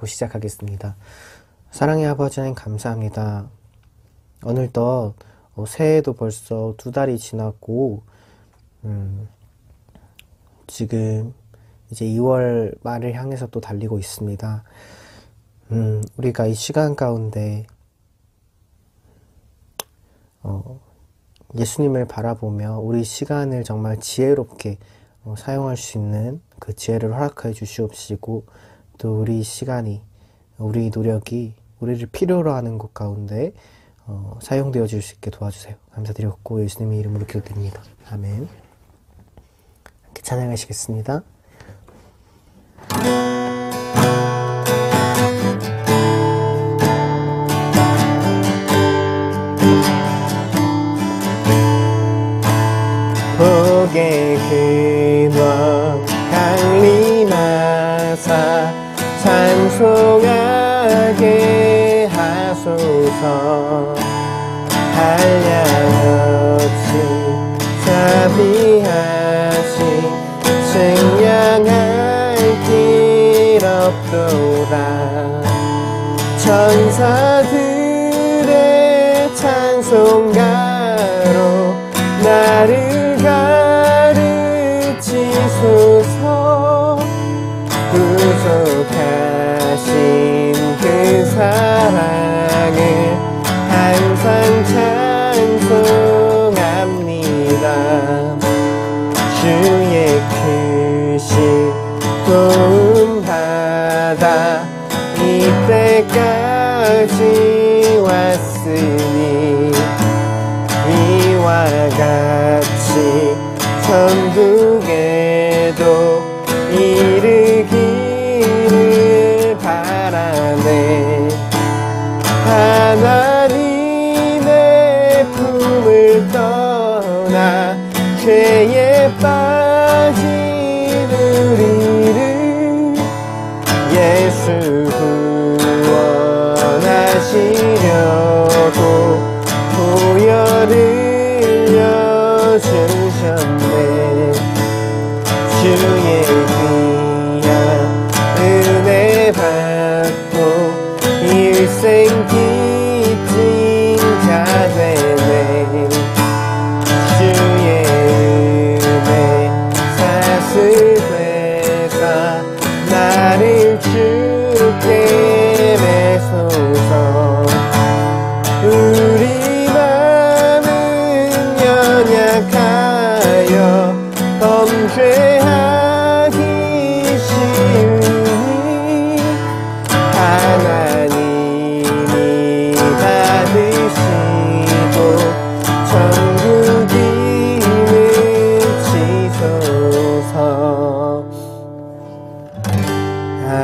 기도하고 시작하겠습니다. 사랑의 아버지 하나님 감사합니다. 어느덧 새해도 벌써 2달이 지났고 지금 이제 2월 말을 향해서 또 달리고 있습니다. 우리가 이 시간 가운데 예수님을 바라보며 우리 시간을 정말 지혜롭게 사용할 수 있는 그 지혜를 허락해 주시옵시고, 또 우리 시간이, 우리 노력이 우리를 필요로 하는 것 가운데 사용되어 줄 수 있게 도와주세요. 감사드렸고 예수님의 이름으로 기도드립니다. 아멘. 이렇게 찬양하시겠습니다. 복의 근원 강림하사 찬송하게 하소서. 한량없이 자비하신 승량할 길 없도다. 천사들의 찬송가로 나를 가르치소서. 구속하신 그 사랑을 항상 찬송합니다. 주의 크신 도움받아 이때까지 왔으니 이와 같이 천국에도 이르기를 바라네. 하나님의 품을 떠나 죄에 빠진 우리를 예수 구원하시려고 보혈을 흘려주셨네. 주의 귀한 은혜 받고 일생 빚진 자 되네. 주의 은혜 사슬되사 나를 주께 매소서. 우리 맘은 연약하여 범죄하기 쉬우니 하나님이 받으시고 천국임을 지소서. 아멘.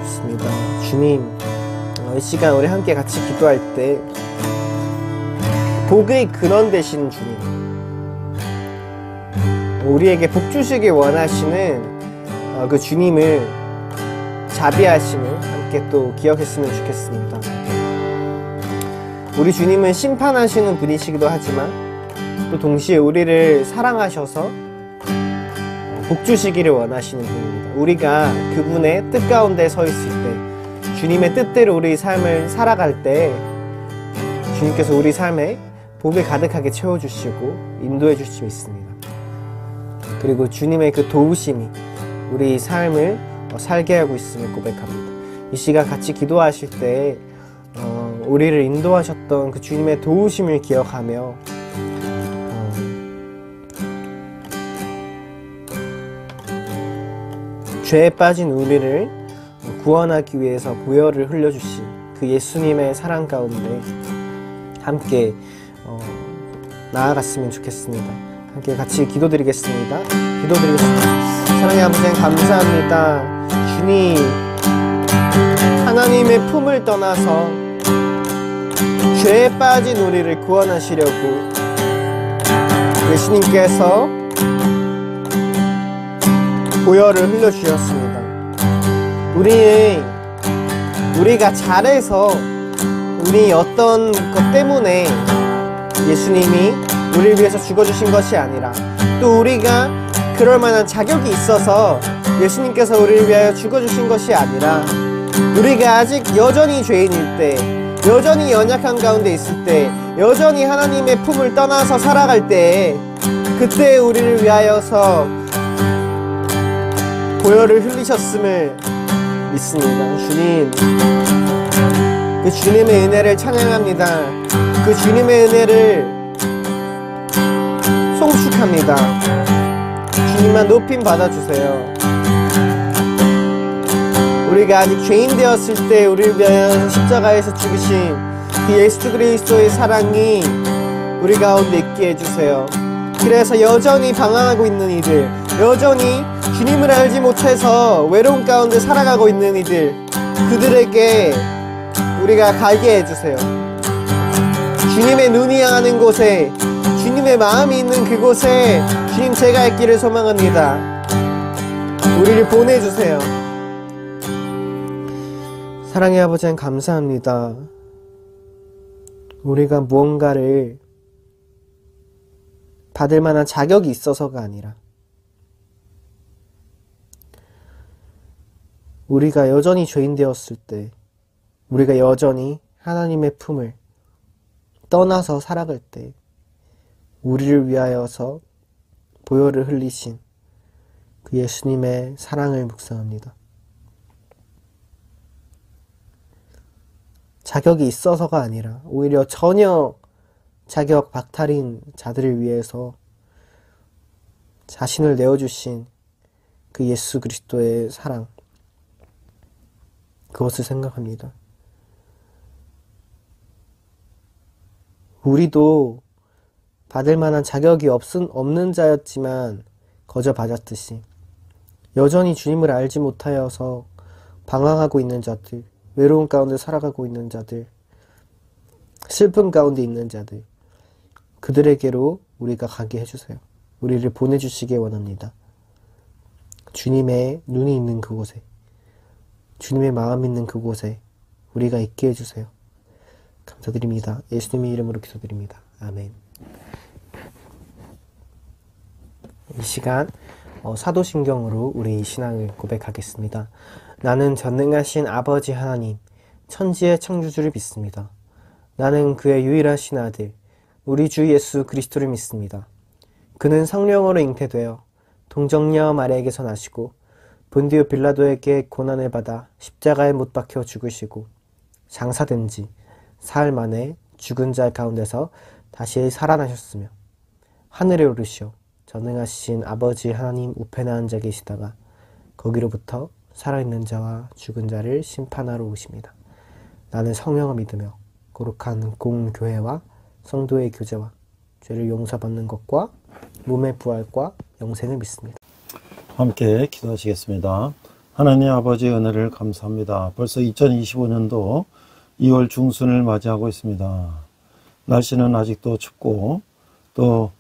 좋습니다. 주님, 이 시간 우리 함께 같이 기도할 때 복의 근원 되신 주님, 우리에게 복 주시길 원하시는 그 주님을, 자비하심을 함께 또 기억했으면 좋겠습니다. 우리 주님은 심판하시는 분이시기도 하지만 또 동시에 우리를 사랑하셔서 복 주시기를 원하시는 분입니다. 우리가 그분의 뜻 가운데 서 있을 때, 주님의 뜻대로 우리 삶을 살아갈 때 주님께서 우리 삶에 복을 가득하게 채워주시고 인도해 주실 수 있습니다. 그리고 주님의 그 도우심이 우리 삶을 살게 하고 있음을 고백합니다. 이 시간 같이 기도하실 때 우리를 인도하셨던 그 주님의 도우심을 기억하며 죄에 빠진 우리를 구원하기 위해서 보혈을 흘려주신 그 예수님의 사랑 가운데 함께 나아갔으면 좋겠습니다. 함께 같이 기도드리겠습니다. 사랑의 아버지 감사합니다. 주님, 하나님의 품을 떠나서 죄에 빠진 우리를 구원하시려고 예수님께서 보혈을 흘려주셨습니다. 우리가 잘해서 우리 어떤 것 때문에 예수님이 우리를 위해서 죽어주신 것이 아니라, 또 우리가 그 그럴 만한 자격이 있어서 예수님께서 우리를 위하여 죽어주신 것이 아니라 우리가 아직 여전히 죄인일 때, 여전히 연약한 가운데 있을 때, 여전히 하나님의 품을 떠나서 살아갈 때, 그때 우리를 위하여서 보혈을 흘리셨음을 믿습니다. 주님, 그 주님의 은혜를 찬양합니다. 그 주님의 은혜를 송축합니다. 주님만 높임 받아주세요. 우리가 아직 죄인 되었을 때 우리를 위하여 십자가에서 죽으신 그 예수 그리스도의 사랑이 우리 가운데 있게 해주세요. 그래서 여전히 방황하고 있는 이들, 여전히 주님을 알지 못해서 외로운 가운데 살아가고 있는 이들, 그들에게 우리가 가게 해주세요. 주님의 눈이 향하는 곳에, 주님의 마음이 있는 그곳에 주님 제가 있기를 소망합니다. 우리를 보내주세요. 사랑의 아버지, 감사합니다. 우리가 무언가를 받을 만한 자격이 있어서가 아니라 우리가 여전히 죄인 되었을 때, 우리가 여전히 하나님의 품을 떠나서 살아갈 때 우리를 위하여서 보혈을 흘리신 그 예수님의 사랑을 묵상합니다. 자격이 있어서가 아니라 오히려 전혀 자격 박탈인 자들을 위해서 자신을 내어주신 그 예수 그리스도의 사랑, 그것을 생각합니다. 우리도 받을 만한 자격이 없는 자였지만 거저 받았듯이 여전히 주님을 알지 못하여서 방황하고 있는 자들, 외로운 가운데 살아가고 있는 자들, 슬픔 가운데 있는 자들, 그들에게로 우리가 가게 해주세요. 우리를 보내주시기 원합니다. 주님의 눈이 있는 그곳에, 주님의 마음 있는 그곳에 우리가 있게 해주세요. 감사드립니다. 예수님의 이름으로 기도드립니다. 아멘. 이 시간 사도신경으로 우리 신앙을 고백하겠습니다. 나는 전능하신 아버지 하나님, 천지의 창조주를 믿습니다. 나는 그의 유일하신 아들, 우리 주 예수 그리스도를 믿습니다. 그는 성령으로 잉태되어 동정녀 마리아에게서 나시고 본디오 빌라도에게 고난을 받아 십자가에 못 박혀 죽으시고 장사된 지 사흘 만에 죽은 자 가운데서 다시 살아나셨으며 하늘에 오르시어 전능하신 아버지 하나님 우편에 앉아 계시다가 거기로부터 살아있는 자와 죽은 자를 심판하러 오십니다. 나는 성령을 믿으며 거룩한 공교회와 성도의 교제와 죄를 용서받는 것과 몸의 부활과 영생을 믿습니다. 함께 기도하시겠습니다. 하나님 아버지의 은혜를 감사합니다. 벌써 2025년도 2월 중순을 맞이하고 있습니다. 날씨는 아직도 춥고 또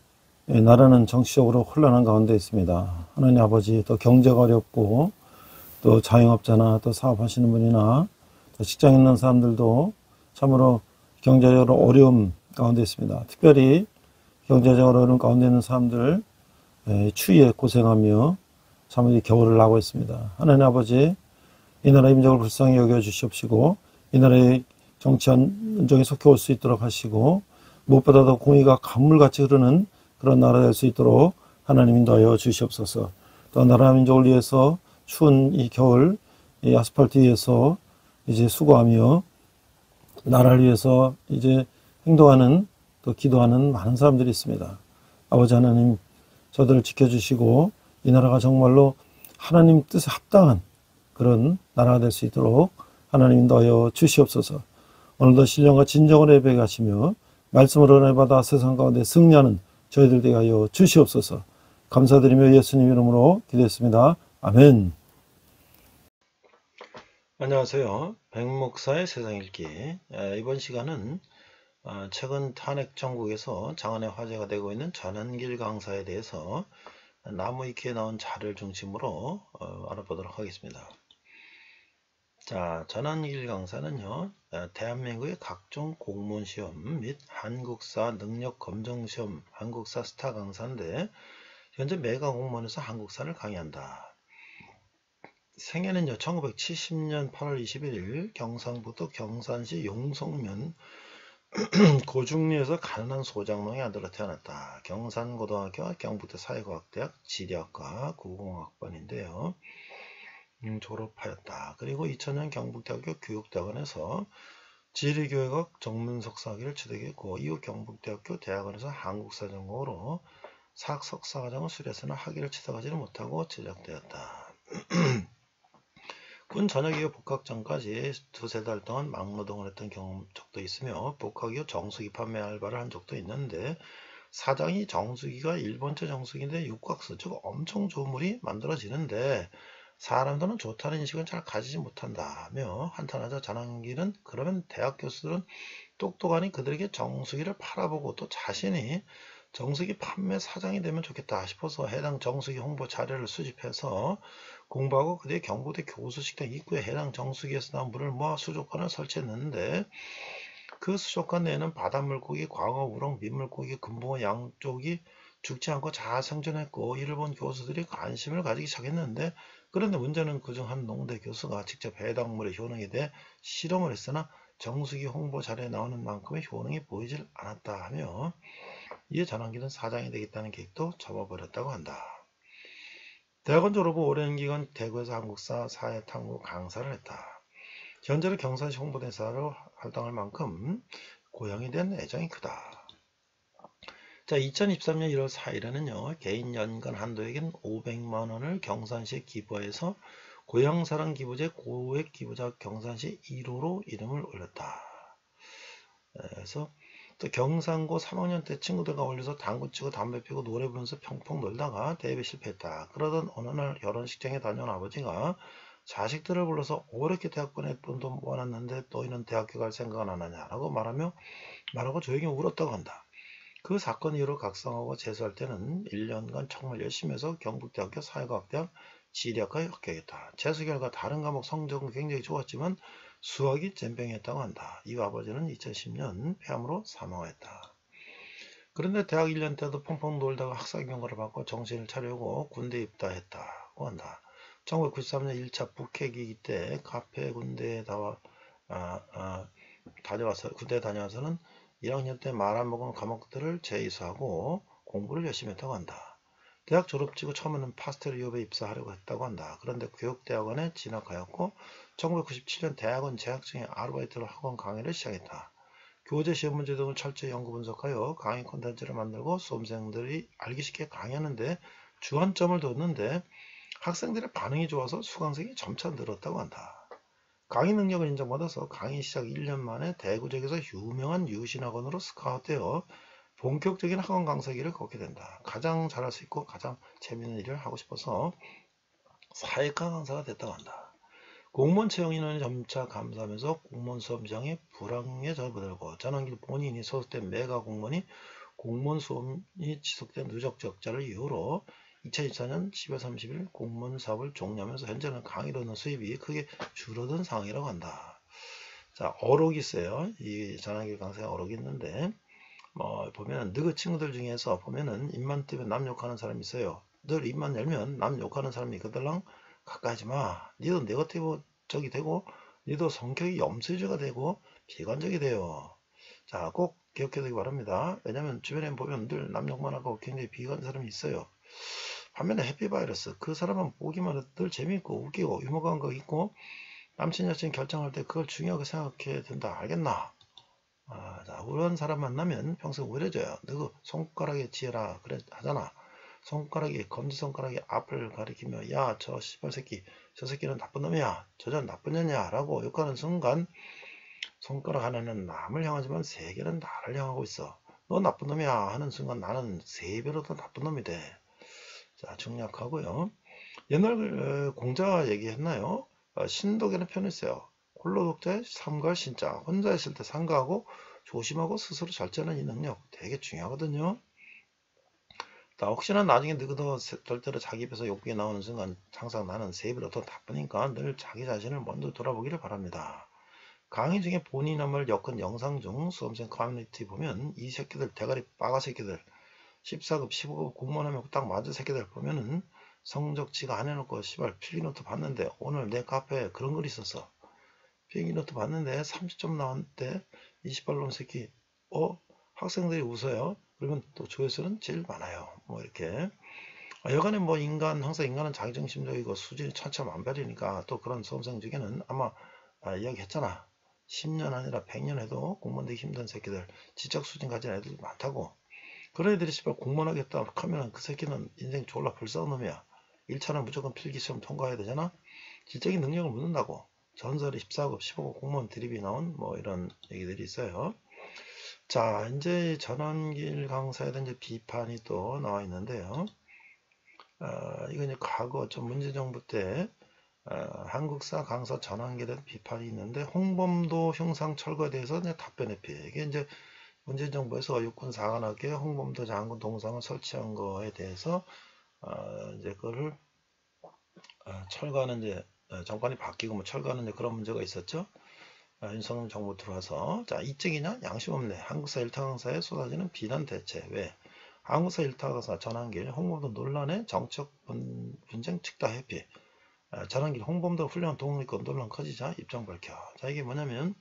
나라는 정치적으로 혼란한 가운데 있습니다. 하나님 아버지, 또 경제가 어렵고 또 자영업자나 또 사업하시는 분이나 또 직장 있는 사람들도 참으로 경제적으로 어려움 가운데 있습니다. 특별히 경제적으로 어려움 가운데 있는 사람들 추위에 고생하며 참으로 겨울을 나고 있습니다. 하나님 아버지, 이 나라 민족을 불쌍히 여겨 주시옵시고 이 나라의 정치 안정이 속해 올 수 있도록 하시고 무엇보다도 공의가 강물같이 흐르는 그런 나라 될 수 있도록 하나님 인도하여 주시옵소서. 또 나라 민족을 위해서 추운 이 겨울 이 아스팔트 위에서 이제 수고하며 나라를 위해서 이제 행동하는 또 기도하는 많은 사람들이 있습니다. 아버지 하나님, 저들을 지켜주시고 이 나라가 정말로 하나님 뜻에 합당한 그런 나라가 될 수 있도록 하나님 인도하여 주시옵소서. 오늘도 신령과 진정으로 예배에 가시며 말씀으로 은혜 받아 세상 가운데 승리하는 저희들 되게 하여 주시옵소서. 감사드리며 예수님 이름으로 기도했습니다. 아멘. 안녕하세요. 백목사의 세상읽기. 이번 시간은 최근 탄핵 정국에서 장안의 화제가 되고 있는 전환길 강사에 대해서 나무위키에 나온 자료를 중심으로 알아보도록 하겠습니다. 자, 전환길 강사는요, 대한민국의 각종 공무원시험 및 한국사 능력검정시험, 한국사 스타 강사인데 현재 매가 공무원에서 한국사를 강의한다. 생애는요 1970년 8월 21일 경상북도 경산시 용성면 고중리에서 가난한 소장농의 아들로 태어났다. 경산고등학교와 경북대 사회과학대학 지리학과 9공학번인데요. 졸업하였다. 그리고 2000년 경북대학교 교육대학원에서 지리교육학 전문석사학위를 취득했고 이후 경북대학교 대학원에서 한국사 전공으로 석사과정을 수료했으나 학위를 취득하지는 못하고 제적되었다. 군 전역 이후 복학 전까지 두세 달 동안 막노동을 했던 적도 있으며 복학 이후 정수기 판매 알바를 한 적도 있는데 사장이 정수기가 일본제 정수기인데 육각수 즉 엄청 좋은 물이 만들어지는데 사람들은 좋다는 인식은 잘 가지지 못한다며 한탄하자 전환기는 그러면 대학 교수들은 똑똑하니 그들에게 정수기를 팔아보고 또 자신이 정수기 판매 사장이 되면 좋겠다 싶어서 해당 정수기 홍보 자료를 수집해서 공부하고 그뒤에 경북대 교수식당 입구에 해당 정수기에서 나온 물을 모아 수족관을 설치했는데 그 수족관 내에는 바닷물고기, 광어, 우럭, 민물고기, 금붕어 양쪽이 죽지 않고 잘 생존했고 이를 본 교수들이 관심을 가지기 시작했는데 그런데 문제는 그중 한 농대 교수가 직접 해당 물의 효능에 대해 실험을 했으나 정수기 홍보 자료에 나오는 만큼의 효능이 보이질 않았다 하며 이에 전환기는 사장이 되겠다는 계획도 접어버렸다고 한다. 대학원 졸업 후 오랜 기간 대구에서 한국사 사회탐구 강사를 했다. 현재는 경산시 홍보대사로 활동할 만큼 고향에 대한 애정이 크다. 자, 2023년 1월 4일에는요, 개인 연간 한도액인 500만원을 경산시에 기부해서 고향사랑 기부제 고액 기부자 경산시 1호로 이름을 올렸다. 그래서 또 경상고 3학년 때 친구들과 어울려서 당구 치고 담배 피고 노래 부르면서 평평 놀다가 대회에 실패했다. 그러던 어느 날 결혼식장에 다녀온 아버지가 자식들을 불러서 어렵게 대학 보낼 돈도 모아놨는데 너희는 대학교 갈 생각은 안 하냐라고 말하고 조용히 울었다고 한다. 그 사건 이후로 각성하고 재수할 때는 1년간 정말 열심히 해서 경북대학교 사회과학대학 지리학과에 합격했다. 재수 결과 다른 과목 성적은 굉장히 좋았지만 수학이 젬병이었다고 한다. 이 아버지는 2010년 폐암으로 사망했다. 그런데 대학 1년 때도 펑펑 놀다가 학사 경고를 받고 정신을 차리고 군대 입대했다고 한다. 1993년 1차 북해기기 때 카페 군대에 군대에 다녀와서는 1학년 때 말 안 먹은 과목들을 재이수하고 공부를 열심히 했다고 한다. 대학 졸업지구 처음에는 파스텔 유업에 입사하려고 했다고 한다. 그런데 교육대학원에 진학하였고 1997년 대학원 재학 중에 아르바이트로 학원 강의를 시작했다. 교재 시험 문제 등을 철저히 연구 분석하여 강의 콘텐츠를 만들고 수험생들이 알기 쉽게 강의하는데 주안점을 뒀는데 학생들의 반응이 좋아서 수강생이 점차 늘었다고 한다. 강의 능력을 인정받아서 강의 시작 1년 만에 대구 지역에서 유명한 유신학원으로 스카웃되어 본격적인 학원 강사기를 걷게 된다. 가장 잘할 수 있고 가장 재미있는 일을 하고 싶어서 사회과 강사가 됐다고 한다. 공무원 채용 인원이 점차 감소하면서 공무원 수험 시장에 불황에 접어들고 전환기 본인이 소속된 매가 공무원이 공무원 수험이 지속된 누적 적자를 이유로 2024년 10월 30일 공무원 사업을 종료하면서 현재는 강의로 얻는 수입이 크게 줄어든 상황이라고 한다. 자, 어록이 있어요. 이 전환기 강사가 어록이 있는데 보면은 너그 친구들 중에서 보면은 입만 뜨면 남 욕하는 사람이 있어요. 늘 입만 열면 남 욕하는 사람이 있거들랑 가까이 하지 마. 니도 네거티브적이 되고 니도 성격이 염세주가 되고 비관적이 돼요. 자, 꼭 기억해 두기 바랍니다. 왜냐면 주변에 보면 늘 남 욕만 하고 굉장히 비관한 사람이 있어요. 반면에 해피바이러스 그 사람은 보기만 해도 늘 재미있고 웃기고 유머가한 거 있고 남친 여친 결정할 때 그걸 중요하게 생각해야 된다. 알겠나? 자, 그런 사람 만나면 평생 오해져요. 너그 손가락에 지어라 그래 하잖아. 손가락이 검지손가락이 앞을 가리키며 야 저 씨발 새끼 저 새끼는 나쁜 놈이야 저전 나쁜 년이야 라고 욕하는 순간 손가락 하나는 남을 향하지만 세 개는 나를 향하고 있어. 너 나쁜 놈이야 하는 순간 나는 세 배로 더 나쁜 놈이 돼. 자, 중략하고요. 옛날 공자 얘기했나요? 신독에는 표현이 있어요. 홀로 독자의 삼가할 신자. 혼자 있을 때 삼가하고 조심하고 스스로 절제하는 이 능력 되게 중요하거든요. 자, 혹시나 나중에 너도 절대로 자기 입에서 욕이 나오는 순간 항상 나는 세 배로 더 나쁘니까 늘 자기 자신을 먼저 돌아보기를 바랍니다. 강의 중에 본인 한말 엮은 영상 중 수험생 커뮤니티 보면 이 새끼들 대가리 빠가 새끼들 14급, 15급 공무원하면 딱 맞은 새끼들 보면은 성적 지가 안 해놓고 씨발 필기노트 봤는데 오늘 내 카페에 그런 글이 있었어. 필기노트 봤는데 30점 나왔는데 28놈 새끼 학생들이 웃어요. 그러면 또 조회수는 제일 많아요. 뭐 이렇게 여간에 뭐 항상 인간은 자기중심적이고 수준이 천차만별이니까 또 그런 수험생 중에는 아마 이야기했잖아. 10년 아니라 100년 해도 공무원 되기 힘든 새끼들, 지적 수준 가진 애들이 많다고. 그런 애들이 씨발 공무원 하겠다 하면 그 새끼는 인생 졸라 불쌍한 놈이야. 1차는 무조건 필기시험 통과해야 되잖아. 지적인 능력을 묻는다고. 전설의 14급, 15급 공무원 드립이 나온 뭐 이런 얘기들이 있어요. 자, 이제 전환길 강사에 대한 이제 비판이 또 나와 있는데요. 이건 이제 과거 좀 문재정부 때 한국사 강사 전환길에 대한 비판이 있는데 홍범도 형상 철거에 대해서 이제 답변의 피해. 이게 이제 문재정부에서 육군 사관학교에 홍범도 장군 동상을 설치한 거에 대해서 이제 그거를 철거하는 이제 정권이 바뀌고 뭐 철거하는 이제 그런 문제가 있었죠. 윤석열 정부 들어와서 자 이적이냐 양심 없네. 한국사 일타 강사에 쏟아지는 비난 대체. 왜? 한국사 일타 강사 전환길 홍범도 논란의 정책 분쟁 측다 회피. 전환길 홍범도 훌륭한 독립권 논란 커지자 입장 밝혀. 자 이게 뭐냐면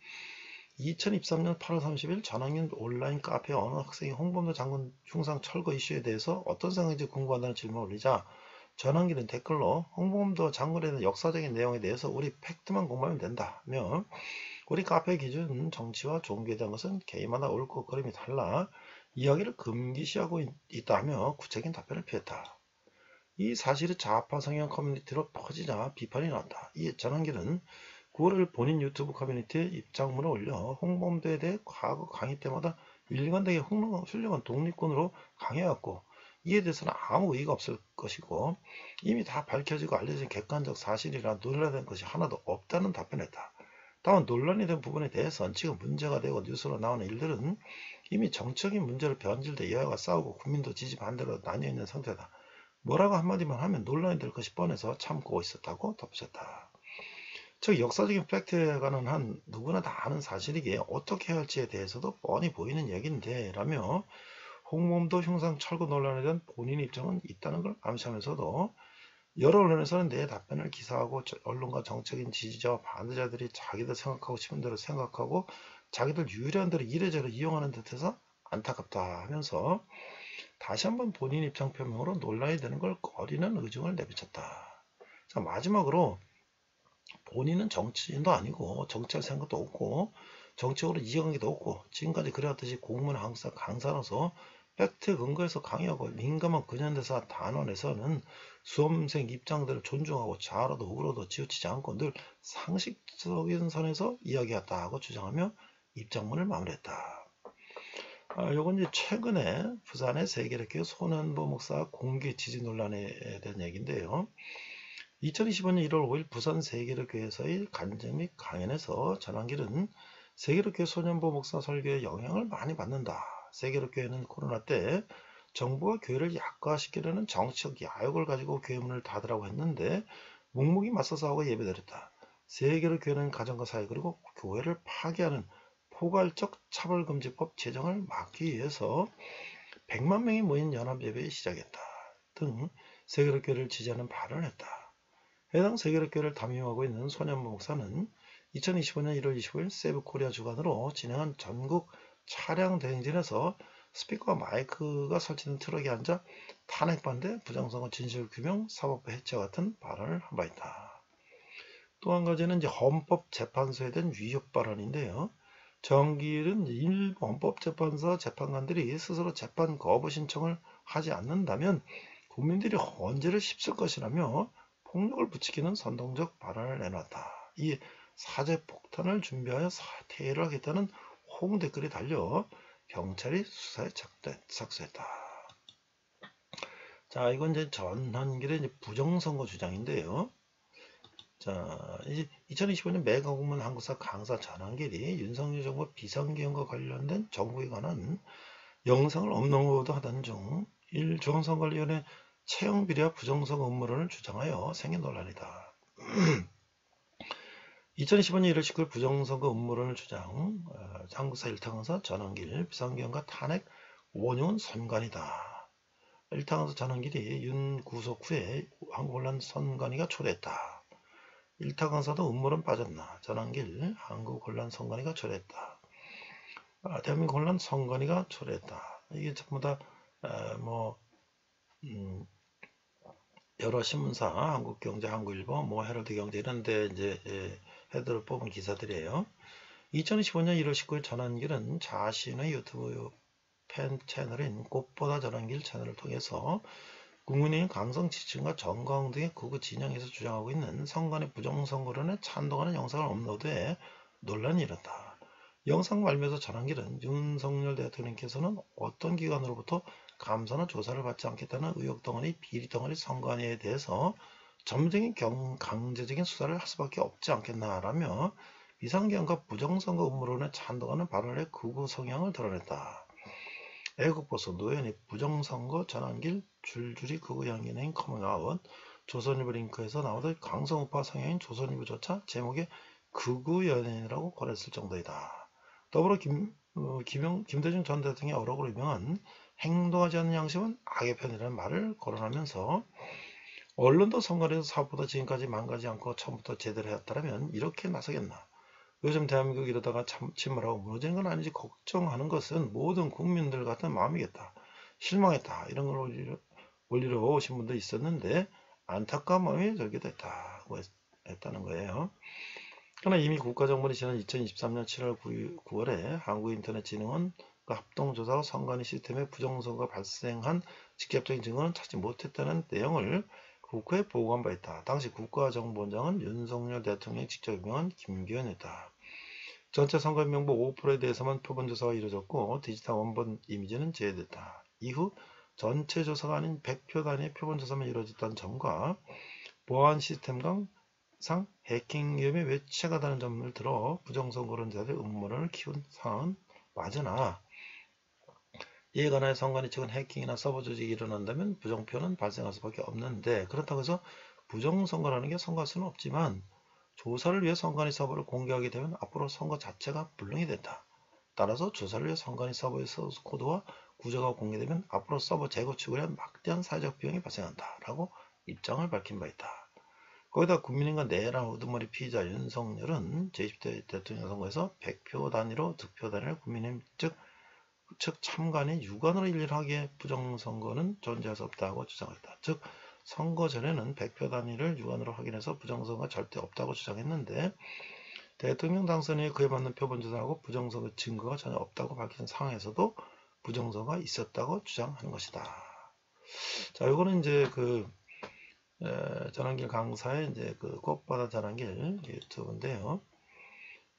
2023년 8월 30일 전환길 온라인 카페 어느 학생이 홍범도 장군 중상 철거 이슈에 대해서 어떤 생각인지 궁금하다는 질문을 올리자 전환길은 댓글로 홍범도 장군에 대한 역사적인 내용에 대해서 우리 팩트만 공부하면 된다며 우리 카페 기준 정치와 종교에 대한 것은 개인마다 옳고 그름이 달라 이야기를 금기시하고 있다며 구체적인 답변을 피했다. 이 사실이 좌파 성향 커뮤니티로 퍼지자 비판이 나왔다. 이 전환길은 9월 본인 유튜브 커뮤니티에 입장문을 올려 홍범도에 대해 과거 강의 때마다 일관되게 훌륭한 독립군으로 강해왔고 이에 대해서는 아무 의의가 없을 것이고 이미 다 밝혀지고 알려진 객관적 사실이라 논란된 것이 하나도 없다는 답변했다. 다만 논란이 된 부분에 대해서는 지금 문제가 되고 뉴스로 나오는 일들은 이미 정적인 문제로 변질돼 여야가 싸우고 국민도 지지 반대로 나뉘어있는 상태다. 뭐라고 한마디만 하면 논란이 될 것이 뻔해서 참고 있었다고 덧붙였다. 즉 역사적인 팩트에 관한 한 누구나 다 아는 사실이기에 어떻게 해야 할지에 대해서도 뻔히 보이는 얘기인데 라며 홍범도 형상 철거 논란에 대한 본인 입장은 있다는 걸 암시하면서도 여러 언론에서는 내 답변을 기사하고 언론과 정책인 지지자와 반대자들이 자기들 생각하고 싶은 대로 생각하고 자기들 유리한 대로 이래저래 이용하는 듯해서 안타깝다 하면서 다시 한번 본인 입장 표명으로 논란이 되는 걸 꺼리는 의중을 내비쳤다. 자, 마지막으로 본인은 정치인도 아니고 정치할 생각도 없고 정치적으로 이해관계도 없고 지금까지 그래왔듯이 공무원 강사로서 팩트 근거에서 강의하고 민감한 근현대사 단원에서는 수험생 입장들을 존중하고 좌로도 우로도 치우치지 않고 늘 상식적인 선에서 이야기했다고 주장하며 입장문을 마무리했다. 요건 이제 최근에 부산의 세계력교 손현보 목사 공개 지지 논란에 대한 얘기인데요. 2025년 1월 5일 부산 세계력교회에서의 간증 및 강연에서 전환길은 세계력교회 손현보 목사 설교에 영향을 많이 받는다. 세계력교회는 코로나 때 정부가 교회를 약화시키려는 정치적 야욕을 가지고 교회 문을 닫으라고 했는데 묵묵히 맞서 싸우고 예배드렸다. 세계력교회는 가정과 사회 그리고 교회를 파괴하는 포괄적 차별금지법 제정을 막기 위해서 100만 명이 모인 연합예배에 시작했다. 등 세계력교회를 지지하는 발언을 했다. 해당 세계력교회를 담임하고 있는 손현보 목사는 2025년 1월 25일 세브코리아 주관으로 진행한 전국 차량 대행진에서 스피커와 마이크가 설치된 트럭에 앉아 탄핵반대, 부정선거 진실규명, 사법부 해체와 같은 발언을 한 바 있다. 또 한 가지는 이제 헌법재판소에 대한 위협 발언인데요. 전길은 일부 헌법재판소 재판관들이 스스로 재판 거부 신청을 하지 않는다면 국민들이 헌재를 휩쓸 것이라며 폭력을 부추기는 선동적 발언을 내놨다. 이 사제 폭탄을 준비하여 사퇴를 하겠다는 호응 댓글이 달려 경찰이 수사에 착수했다. 자, 이건 이제 전환길의 이제 부정선거 주장인데요. 자, 이제 2025년 매가공무원 한국사 강사 전환길이 윤석열 정부 비상계엄과 관련된 정부에 관한 영상을 업로드하던 중 중앙선거위원회 채용비리와 부정선거 음모론을 주장하여 생긴 논란이다. 2015년 1월 19일 부정선거 음모론을 주장, 한국사 일타 강사 전환길 비상계엄과 탄핵 원흉은 선관이다. 일타강사 전환길이 윤 구속 후에 한국혼란 선관위가 초래했다. 일타강사도 음모론 빠졌나. 전환길 한국혼란 선관위가 초래했다. 대한민국 혼란 선관위가 초래했다. 이게 전부 다 여러 신문사, 한국경제, 한국일보, 헤럴드경제 이런데 이제 헤드로 뽑은 기사들이에요. 2025년 1월 19일 전환길은 자신의 유튜브 팬 채널인 꽃보다 전환길 채널을 통해서 국민의힘 강성 지층과 정광 등의 극우 진영에서 주장하고 있는 선관위 부정선거론에 찬동하는 영상을 업로드해 논란이 일었다. 영상 발매에서 전환길은 윤석열 대통령께서는 어떤 기관으로부터 감사나 조사를 받지 않겠다는 의혹덩어리, 비리덩어리 선관위에 대해서 전면적인 강제적인 수사를 할 수밖에 없지 않겠나라며 비상경과 부정선거 음모론에 찬동하는 발언의 극우 성향을 드러냈다. 애국보수 노현이 부정선거 전환길 줄줄이 극우 연기인 커밍아웃 조선일보 링크에서 나오던 강성우파 성향인 조선일보조차 제목에 극우 연예인이라고 권했을 정도이다. 더불어 김대중 전 대통령의 어록으로 유명한 행동하지 않는 양심은 악의 편이라는 말을 거론하면서 언론도 선관위에서 사업보다 지금까지 망가지 않고 처음부터 제대로 해왔다면 이렇게 나서겠나. 요즘 대한민국 이러다가 침몰하고 무너지는 건 아니지 걱정하는 것은 모든 국민들 같은 마음이겠다. 실망했다. 이런 걸 올리러 오신 분도 있었는데 안타까운 마음이 들게 됐다고 했다는 거예요. 그러나 이미 국가정보원이 지난 2023년 7월 9월에 한국인터넷진흥원과 합동조사와 선관위 시스템에 부정선거가 발생한 직접적인 증거는 찾지 못했다는 내용을 국회에 보고한 바 있다. 당시 국가정보원장은 윤석열 대통령이 직접 임명한 김기현이었다. 전체 선거 명부 5%에 대해서만 표본조사가 이루어졌고 디지털 원본 이미지는 제외됐다. 이후 전체 조사가 아닌 100표 단위의 표본조사만 이루어졌다는 점과 보안 시스템상 해킹 위험에 외치하다는 점을 들어 부정선거론자들의 음모론을 키운 상황은 맞으나 이에 관하여 선관위 측은 해킹이나 서버 조직이 일어난다면 부정표는 발생할 수밖에 없는데 그렇다고 해서 부정선거라는 게 선거할 수는 없지만 조사를 위해 선관위 서버를 공개하게 되면 앞으로 선거 자체가 불능이 된다. 따라서 조사를 위해 선관위 서버의 소스 코드와 구조가 공개되면 앞으로 서버 재구축을 위한 막대한 사회적 비용이 발생한다. 라고 입장을 밝힌 바 있다. 거기다 국민의힘과 내란 우두머리 피의자 윤석열은 제20대 대통령 선거에서 100표 단위로 득표 단위를 국민의힘 측 참관이 유관으로 일일하게 부정선거는 존재할 수 없다고 주장했다. 즉 선거 전에는 100표 단위를 유관으로 확인해서 부정선거가 절대 없다고 주장했는데 대통령 당선인이 그에 맞는 표본조사하고 부정선거 증거가 전혀 없다고 밝힌 상황에서도 부정선거가 있었다고 주장하는 것이다. 자, 요거는 이제 전환길 강사의 이제 꽃바다 전환길 유튜브인데요.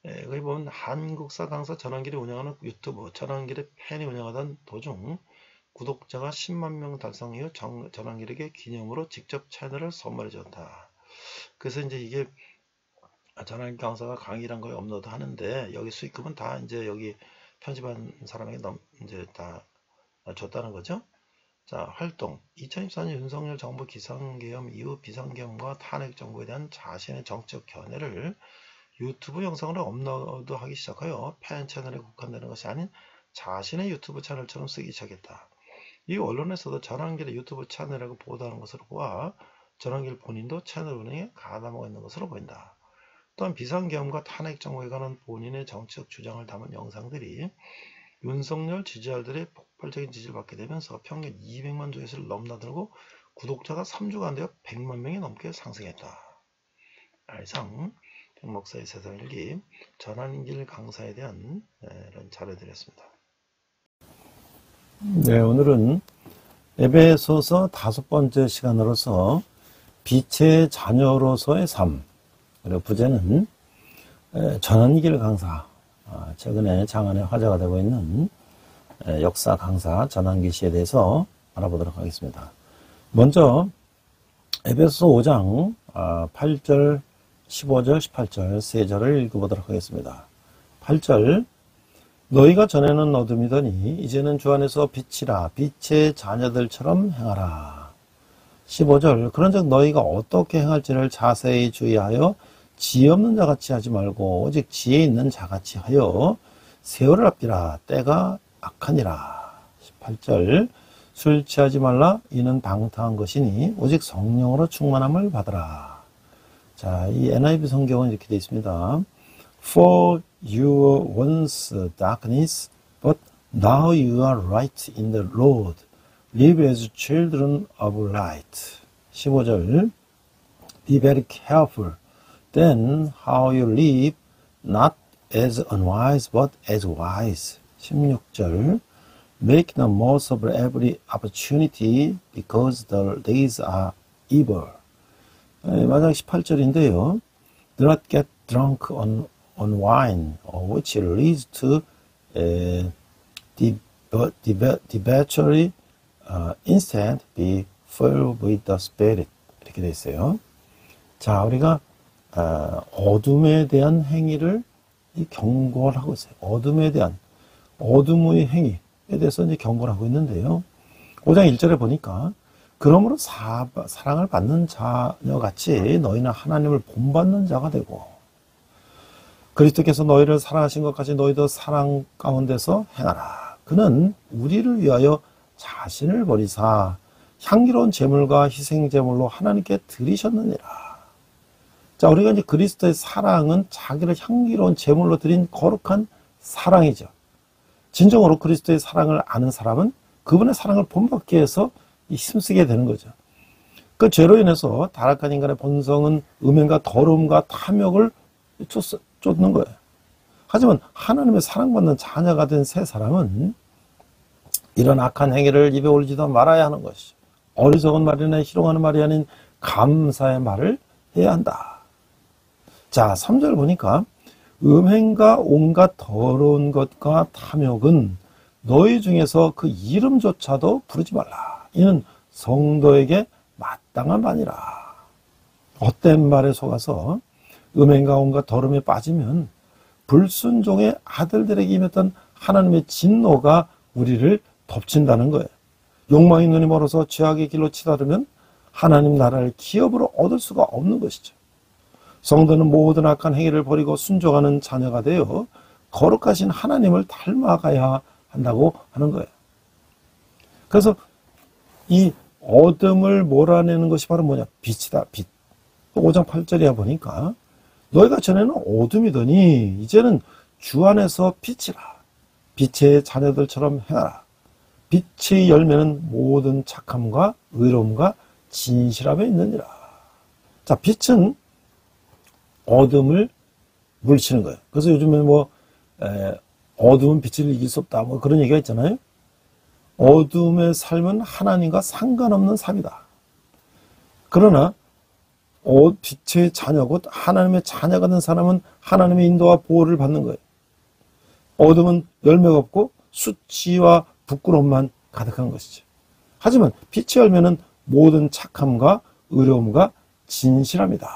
여기 보면 한국사 강사 전환길이 운영하는 유튜브 전환길의 팬이 운영하던 도중 구독자가 10만 명 달성 이후 전환길에게 기념으로 직접 채널을 선물해 줬다. 그래서 이제 이게 전환길 강사가 강의란 걸 업로드 하는데 여기 수익금은 다 이제 여기 편집한 사람에게 이제 다 줬다는 거죠. 자, 활동 2024년 윤석열 정부 기상계엄 이후 비상계엄과 탄핵 정부에 대한 자신의 정책 견해를 유튜브 영상으로 업로드하기 시작하여 팬 채널에 국한되는 것이 아닌 자신의 유튜브 채널처럼 쓰기 시작했다. 이 언론에서도 전환길의 유튜브 채널이라고 보도하는 것으로 보아 전환길 본인도 채널 운영에 가담하고 있는 것으로 보인다. 또한 비상계엄과 탄핵 정부에 관한 본인의 정책 주장을 담은 영상들이 윤석열 지지자들의 폭발적인 지지를 받게 되면서 평균 200만 조회수를 넘나들고 구독자가 3주간 되어 100만 명이 넘게 상승했다. 이상 백목사의 세상일기 전환길 강사에 대한 이런 자료드렸습니다. 네, 오늘은 에베소서 5번째 시간으로서 빛의 자녀로서의 삶, 그리고 부제는 전환길 강사, 최근에 장안에 화제가 되고 있는 역사 강사 전환길 씨에 대해서 알아보도록 하겠습니다. 먼저 에베소서 5장 8절, 15절, 18절 세 절을 읽어보도록 하겠습니다. 8절 너희가 전에는 어둠이더니 이제는 주 안에서 빛이라 빛의 자녀들처럼 행하라. 15절 그런즉 너희가 어떻게 행할지를 자세히 주의하여 지혜 없는 자같이 하지 말고 오직 지혜 있는 자같이 하여 세월을 앞디라 때가 악하니라. 18절 술 취하지 말라. 이는 방탕한 것이니 오직 성령으로 충만함을 받으라. 자, 이 NIV 성경은 이렇게 되어 있습니다. For you were once darkness, but now you are light in the Lord. Live as children of light. 15절. Be very careful then how you live, not as unwise, but as wise. 16절. Make the most of every opportunity because the days are evil. 마지막 18절인데요. Do not get drunk on wine, which leads to debauchery. Instead, be filled with the Spirit. 이렇게 되어 있어요. 자, 우리가 어둠에 대한 행위를 경고를 하고 있어요. 어둠에 대한 어둠의 행위에 대해서 이제 경고를 하고 있는데요. 5장 1절에 보니까 그러므로 사랑을 받는 자녀같이 너희는 하나님을 본받는 자가 되고 그리스도께서 너희를 사랑하신 것까지 너희도 사랑 가운데서 행하라. 그는 우리를 위하여 자신을 버리사 향기로운 제물과 희생 제물로 하나님께 드리셨느니라. 자, 우리가 이제 그리스도의 사랑은 자기를 향기로운 제물로 드린 거룩한 사랑이죠. 진정으로 그리스도의 사랑을 아는 사람은 그분의 사랑을 본받기 위해서 힘쓰게 되는 거죠. 그 죄로 인해서 타락한 인간의 본성은 음행과 더러움과 탐욕을 쫓는 거예요. 하지만 하나님의 사랑받는 자녀가 된 새 사람은 이런 악한 행위를 입에 올리지도 말아야 하는 것이죠. 어리석은 말이나 희롱하는 말이 아닌 감사의 말을 해야 한다. 자, 3절 보니까 음행과 온갖 더러운 것과 탐욕은 너희 중에서 그 이름조차도 부르지 말라. 이는 성도에게 마땅한 바니라. 헛된 말에 속아서 음행과 온갖 더러움에 빠지면 불순종의 아들들에게 임했던 하나님의 진노가 우리를 덮친다는 거예요. 욕망의 눈이 멀어서 죄악의 길로 치달으면 하나님 나라를 기업으로 얻을 수가 없는 것이죠. 성도는 모든 악한 행위를 버리고 순종하는 자녀가 되어 거룩하신 하나님을 닮아가야 한다고 하는 거예요. 그래서 이 어둠을 몰아내는 것이 바로 뭐냐? 빛이다, 빛. 5장 8절에 보니까 너희가 전에는 어둠이더니 이제는 주 안에서 빛이라. 빛의 자녀들처럼 행하라. 빛의 열매는 모든 착함과 의로움과 진실함에 있느니라. 자, 빛은 어둠을 물리치는 거예요. 그래서 요즘에 어둠은 빛을 이길 수 없다. 그런 얘기가 있잖아요. 어둠의 삶은 하나님과 상관없는 삶이다. 그러나 빛의 자녀, 곧 하나님의 자녀가 된 사람은 하나님의 인도와 보호를 받는 거예요. 어둠은 열매가 없고 수치와 부끄러움만 가득한 것이죠. 하지만 빛의 열매는 모든 착함과 의로움과 진실함이다.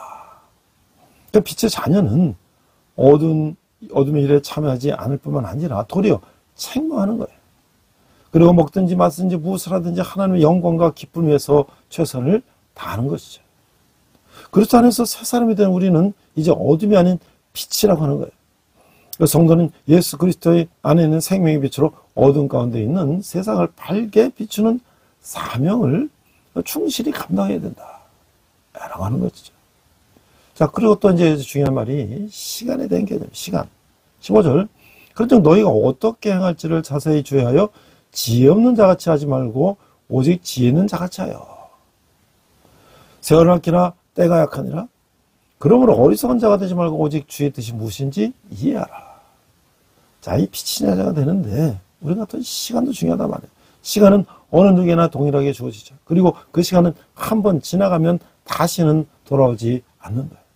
그러니까 빛의 자녀는 어둠의 일에 참여하지 않을 뿐만 아니라 도리어 책망하는 거예요. 그리고 먹든지 마든지 무엇을 하든지 하나님의 영광과 기쁨을 위해서 최선을 다하는 것이죠. 그리스도 안에서 새 사람이 된 우리는 이제 어둠이 아닌 빛이라고 하는 거예요. 성도는 예수 그리스도의 안에 있는 생명의 빛으로 어둠 가운데 있는 세상을 밝게 비추는 사명을 충실히 감당해야 된다. 라고 하는 것이죠. 자, 그리고 또 이제 중요한 말이 시간에 대한 개념, 시간. 15절. 그런즉 너희가 어떻게 행할지를 자세히 주의하여 지혜 없는 자같이 하지 말고 오직 지혜 있는 자같이 하여. 세월을 아끼라 때가 약하니라. 그러므로 어리석은 자가 되지 말고 오직 주의 뜻이 무엇인지 이해하라. 자, 이 빛이 자가 되는데 우리가 또 시간도 중요하단 말이에요. 시간은 어느 누구에나 동일하게 주어지죠. 그리고 그 시간은 한 번 지나가면 다시는 돌아오지 않는 거예요.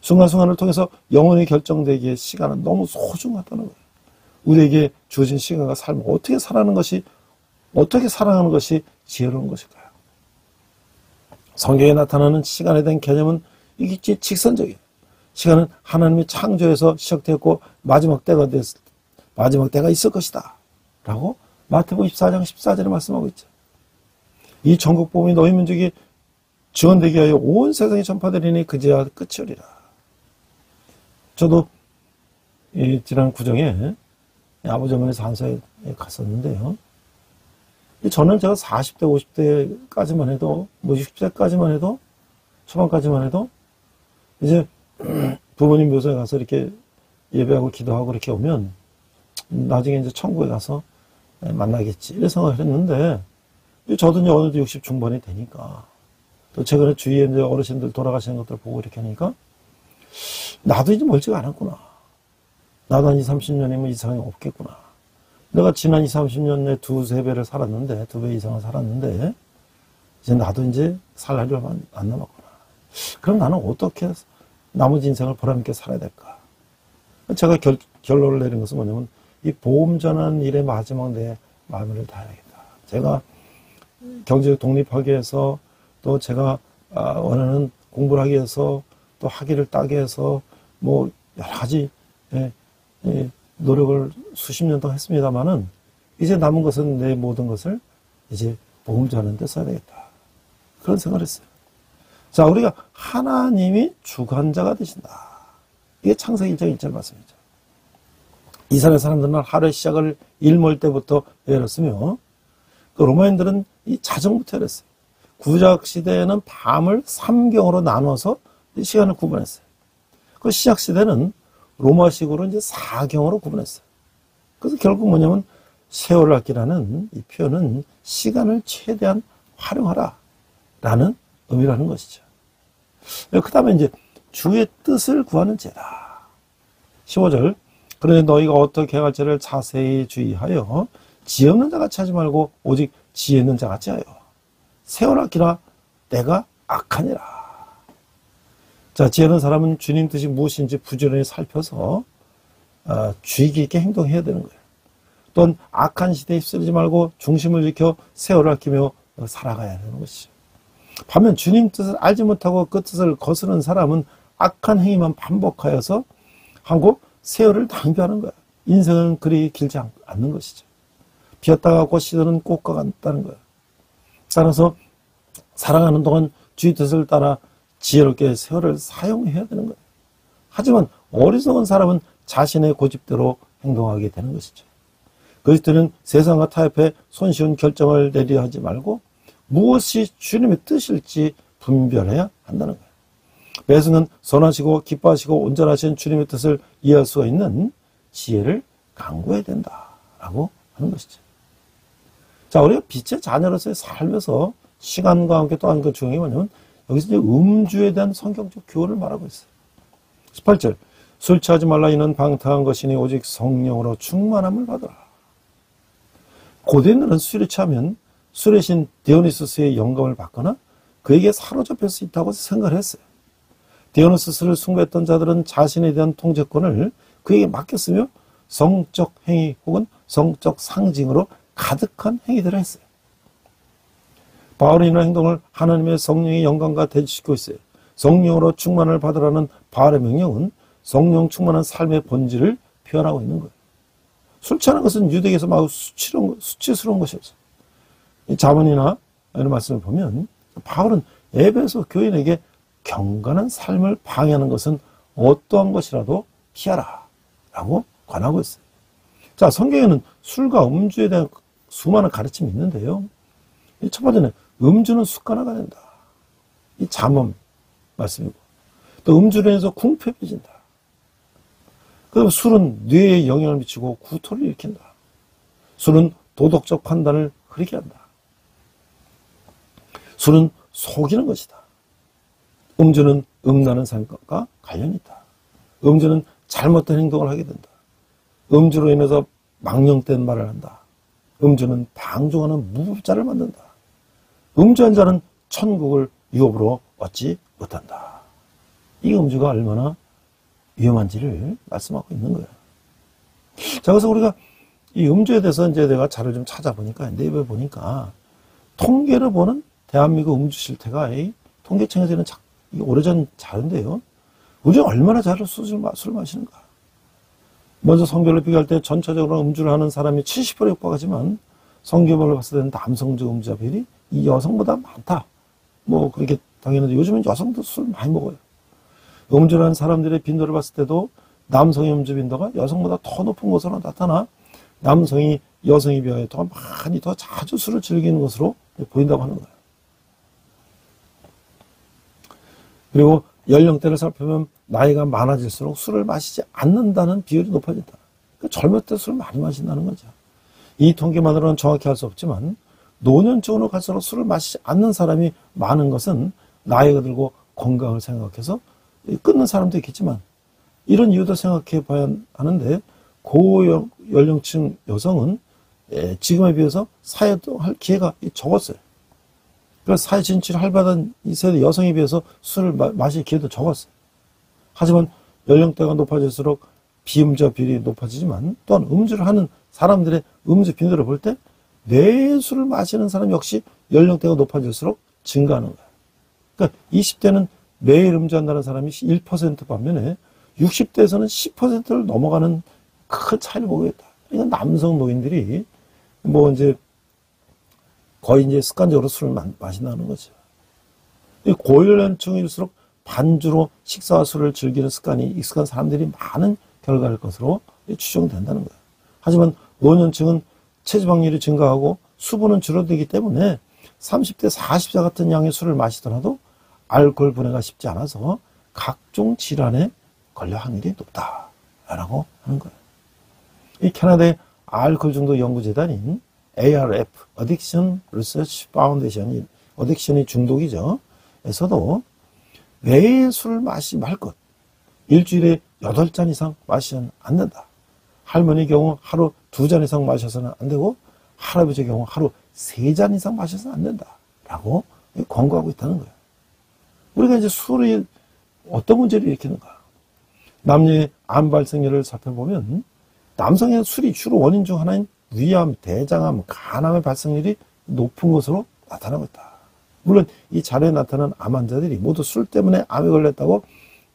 순간순간을 통해서 영원히 결정되기에 시간은 너무 소중하다는 거예요. 우리에게 주어진 시간과 삶을 어떻게 살아가는 것이 지혜로운 것일까요? 성경에 나타나는 시간에 대한 개념은 이게 직선적이에요. 시간은 하나님의 창조에서 시작되었고 마지막 때가 있을 것이다. 라고 마태복음 24장 14절에 말씀하고 있죠. 이 전국복음이 너희 민족이 증언되게 하여 온 세상에 전파되리니 그제야 끝이오리라. 저도 지난 구정에 아버지 어머니 산소에 갔었는데요. 저는 제가 40대, 50대까지만 해도, 뭐 60대까지만 해도, 초반까지만 해도, 이제 부모님 묘소에 가서 이렇게 예배하고 기도하고 이렇게 오면, 나중에 이제 천국에 가서 만나겠지. 이런 생각을 했는데, 저도 이제 어느덧 60 중반이 되니까, 또 최근에 주위에 이제 어르신들 돌아가시는 것들 보고 이렇게 하니까, 나도 이제 멀지가 않았구나. 나도 한 20, 30년이면 이상이 없겠구나. 내가 지난 20, 30년에 두세 배를 살았는데, 2배 이상을 살았는데, 이제 나도 이제 살 날이 얼마 안 남았구나. 그럼 나는 어떻게 나머지 인생을 보람있게 살아야 될까? 제가 결론을 내린 것은 뭐냐면, 이 보험 전환 일의 마지막 내 마음을 다해야겠다. 제가 경제적 독립하기 위해서, 또 제가 원하는 공부를 하기 위해서, 또 학위를 따기 위해서, 뭐 여러 가지 노력을 수십 년 동안 했습니다만은, 이제 남은 것은 내 모든 것을 이제 보험 전환 데 써야 되겠다. 그런 생각을 했어요. 자, 우리가 하나님이 주관자가 되신다. 이게 창세기 1장 1절 말씀이죠. 이스라엘 사람들은 하루의 시작을 일몰 때부터 열었으며, 그 로마인들은 이 자정부터 열었어요. 구약 시대에는 밤을 3경으로 나눠서 시간을 구분했어요. 그 시작 시대는 로마식으로 이제 4경으로 구분했어요. 그래서 결국 뭐냐면 세월을 아끼라는 이 표현은 시간을 최대한 활용하라 라는 의미라는 것이죠. 그 다음에 이제 주의 뜻을 구하는 제다. 15절. 그러니 너희가 어떻게 행할지를 자세히 주의하여 지혜 없는 자같이 하지 말고 오직 지혜 있는 자같이 하여 세월 아끼라 내가 악하니라. 자, 지혜 있는 사람은 주님 뜻이 무엇인지 부지런히 살펴서 주의 깊게 행동해야 되는 거예요. 또한 악한 시대에 휩쓸리지 말고 중심을 지켜 세월을 아끼며 살아가야 되는 것이죠. 반면 주님 뜻을 알지 못하고 그 뜻을 거스르는 사람은 악한 행위만 반복하여서 하고 세월을 낭비하는 거야. 인생은 그리 길지 않는 것이죠. 피었다가 꽃이드는 꽃과 같다는 거야. 따라서 살아가는 동안 주의 뜻을 따라 지혜롭게 세월을 사용해야 되는 거예요. 하지만 어리석은 사람은 자신의 고집대로 행동하게 되는 것이죠. 그리스도는 세상과 타협해 손쉬운 결정을 내리려 하지 말고 무엇이 주님의 뜻일지 분별해야 한다는 거예요. 배승은 선하시고 기뻐하시고 온전하신 주님의 뜻을 이해할 수가 있는 지혜를 강구해야 된다라고 하는 것이죠. 자, 우리가 빛의 자녀로서의 살면서 시간과 함께 또 한 것 중에 뭐냐면 여기서 이제 음주에 대한 성경적 교훈을 말하고 있어요. 18절. 술 취하지 말라 이는 방탕한 것이니 오직 성령으로 충만함을 받으라. 고대인들은 술에 취하면 술의 신 디오니소스의 영감을 받거나 그에게 사로잡힐 수 있다고 생각을 했어요. 디오니소스를 숭배했던 자들은 자신에 대한 통제권을 그에게 맡겼으며 성적 행위 혹은 성적 상징으로 가득한 행위들을 했어요. 바울이 이런 행동을 하나님의 성령의 영광과 대치시키고 있어요. 성령으로 충만을 받으라는 바울의 명령은 성령 충만한 삶의 본질을 표현하고 있는 거예요. 술 취하는 것은 유대에서 마구 수치스러운 것이었어요. 이 자문이나 이런 말씀을 보면 바울은 에베소 교인에게 경건한 삶을 방해하는 것은 어떠한 것이라도 피하라 라고 권하고 있어요. 자, 성경에는 술과 음주에 대한 수많은 가르침이 있는데요. 첫 번째는 음주는 습관화가 된다. 이 잠언 말씀이고, 또 음주로 인해서 궁핍해진다. 그다음에 술은 뇌에 영향을 미치고 구토를 일으킨다. 술은 도덕적 판단을 흐리게 한다. 술은 속이는 것이다. 음주는 음란한 삶과 관련이 있다. 음주는 잘못된 행동을 하게 된다. 음주로 인해서 망령된 말을 한다. 음주는 방종하는 무법자를 만든다. 음주한 자는 천국을 유업으로 얻지 못한다. 이 음주가 얼마나 위험한지를 말씀하고 있는 거예요. 자, 그래서 우리가 이 음주에 대해서 이제 내가 자료를 좀 찾아보니까, 네이버에 보니까 통계를 보는 대한민국 음주 실태가 이 통계청에서는 오래전 자료인데요. 우리가 얼마나 잘 술을 마시는가. 먼저 성별로 비교할 때 전체적으로 음주를 하는 사람이 70%에 육박하지만 성별로 봤을 때는 남성적 음주자 비율이 이 여성보다 많다. 뭐 그렇게 당연한데 요즘은 여성도 술 많이 먹어요. 음주를 하는 사람들의 빈도를 봤을 때도 남성의 음주 빈도가 여성보다 더 높은 것으로 나타나 남성이 여성에 비하여 더 많이 더 자주 술을 즐기는 것으로 보인다고 하는 거예요. 그리고 연령대를 살펴보면 나이가 많아질수록 술을 마시지 않는다는 비율이 높아진다. 그러니까 젊을 때 술을 많이 마신다는 거죠. 이 통계만으로는 정확히 할 수 없지만 노년층으로 갈수록 술을 마시지 않는 사람이 많은 것은 나이가 들고 건강을 생각해서 끊는 사람도 있겠지만 이런 이유도 생각해 봐야 하는데 고연령층 여성은 지금에 비해서 사회활동할 기회가 적었어요. 그래서 사회 진출을 할바던 이 세대 여성에 비해서 술을 마실 기회도 적었어요. 하지만 연령대가 높아질수록 비음주 비율이 높아지지만 또한 음주를 하는 사람들의 음주 빈도를 볼 때 뇌술을 마시는 사람 역시 연령대가 높아질수록 증가하는 거예요. 그러니까 20대는 매일 음주한다는 사람이 1% 반면에 60대에서는 10%를 넘어가는 큰 차이를 보고 있다. 그러니까 남성 노인들이 뭐 이제 거의 이제 습관적으로 술을 마신다는 거죠. 고연령층일수록 반주로 식사와 술을 즐기는 습관이 익숙한 사람들이 많은 결과일 것으로 추정된다는 거예요. 하지만 노년층은 체지방률이 증가하고 수분은 줄어들기 때문에 30대, 40대 같은 양의 술을 마시더라도 알코올 분해가 쉽지 않아서 각종 질환에 걸릴 확률이 높다라고 하는 거예요. 이 캐나다의 알코올 중독 연구재단인 ARF, Addiction Research Foundation이 어딕션이 중독이죠. 에서도 매일 술을 마시지 말 것. 일주일에 8잔 이상 마시면 안 된다. 할머니의 경우 하루 2잔 이상 마셔서는 안 되고 할아버지의 경우 하루 3잔 이상 마셔서는 안 된다. 라고 권고하고 있다는 거예요. 우리가 이제 술이 어떤 문제를 일으키는가. 남녀의 암 발생률을 살펴보면 남성의 술이 주로 원인 중 하나인 위암, 대장암, 간암의 발생률이 높은 것으로 나타나고 있다. 물론 이 자료에 나타난 암 환자들이 모두 술 때문에 암에 걸렸다고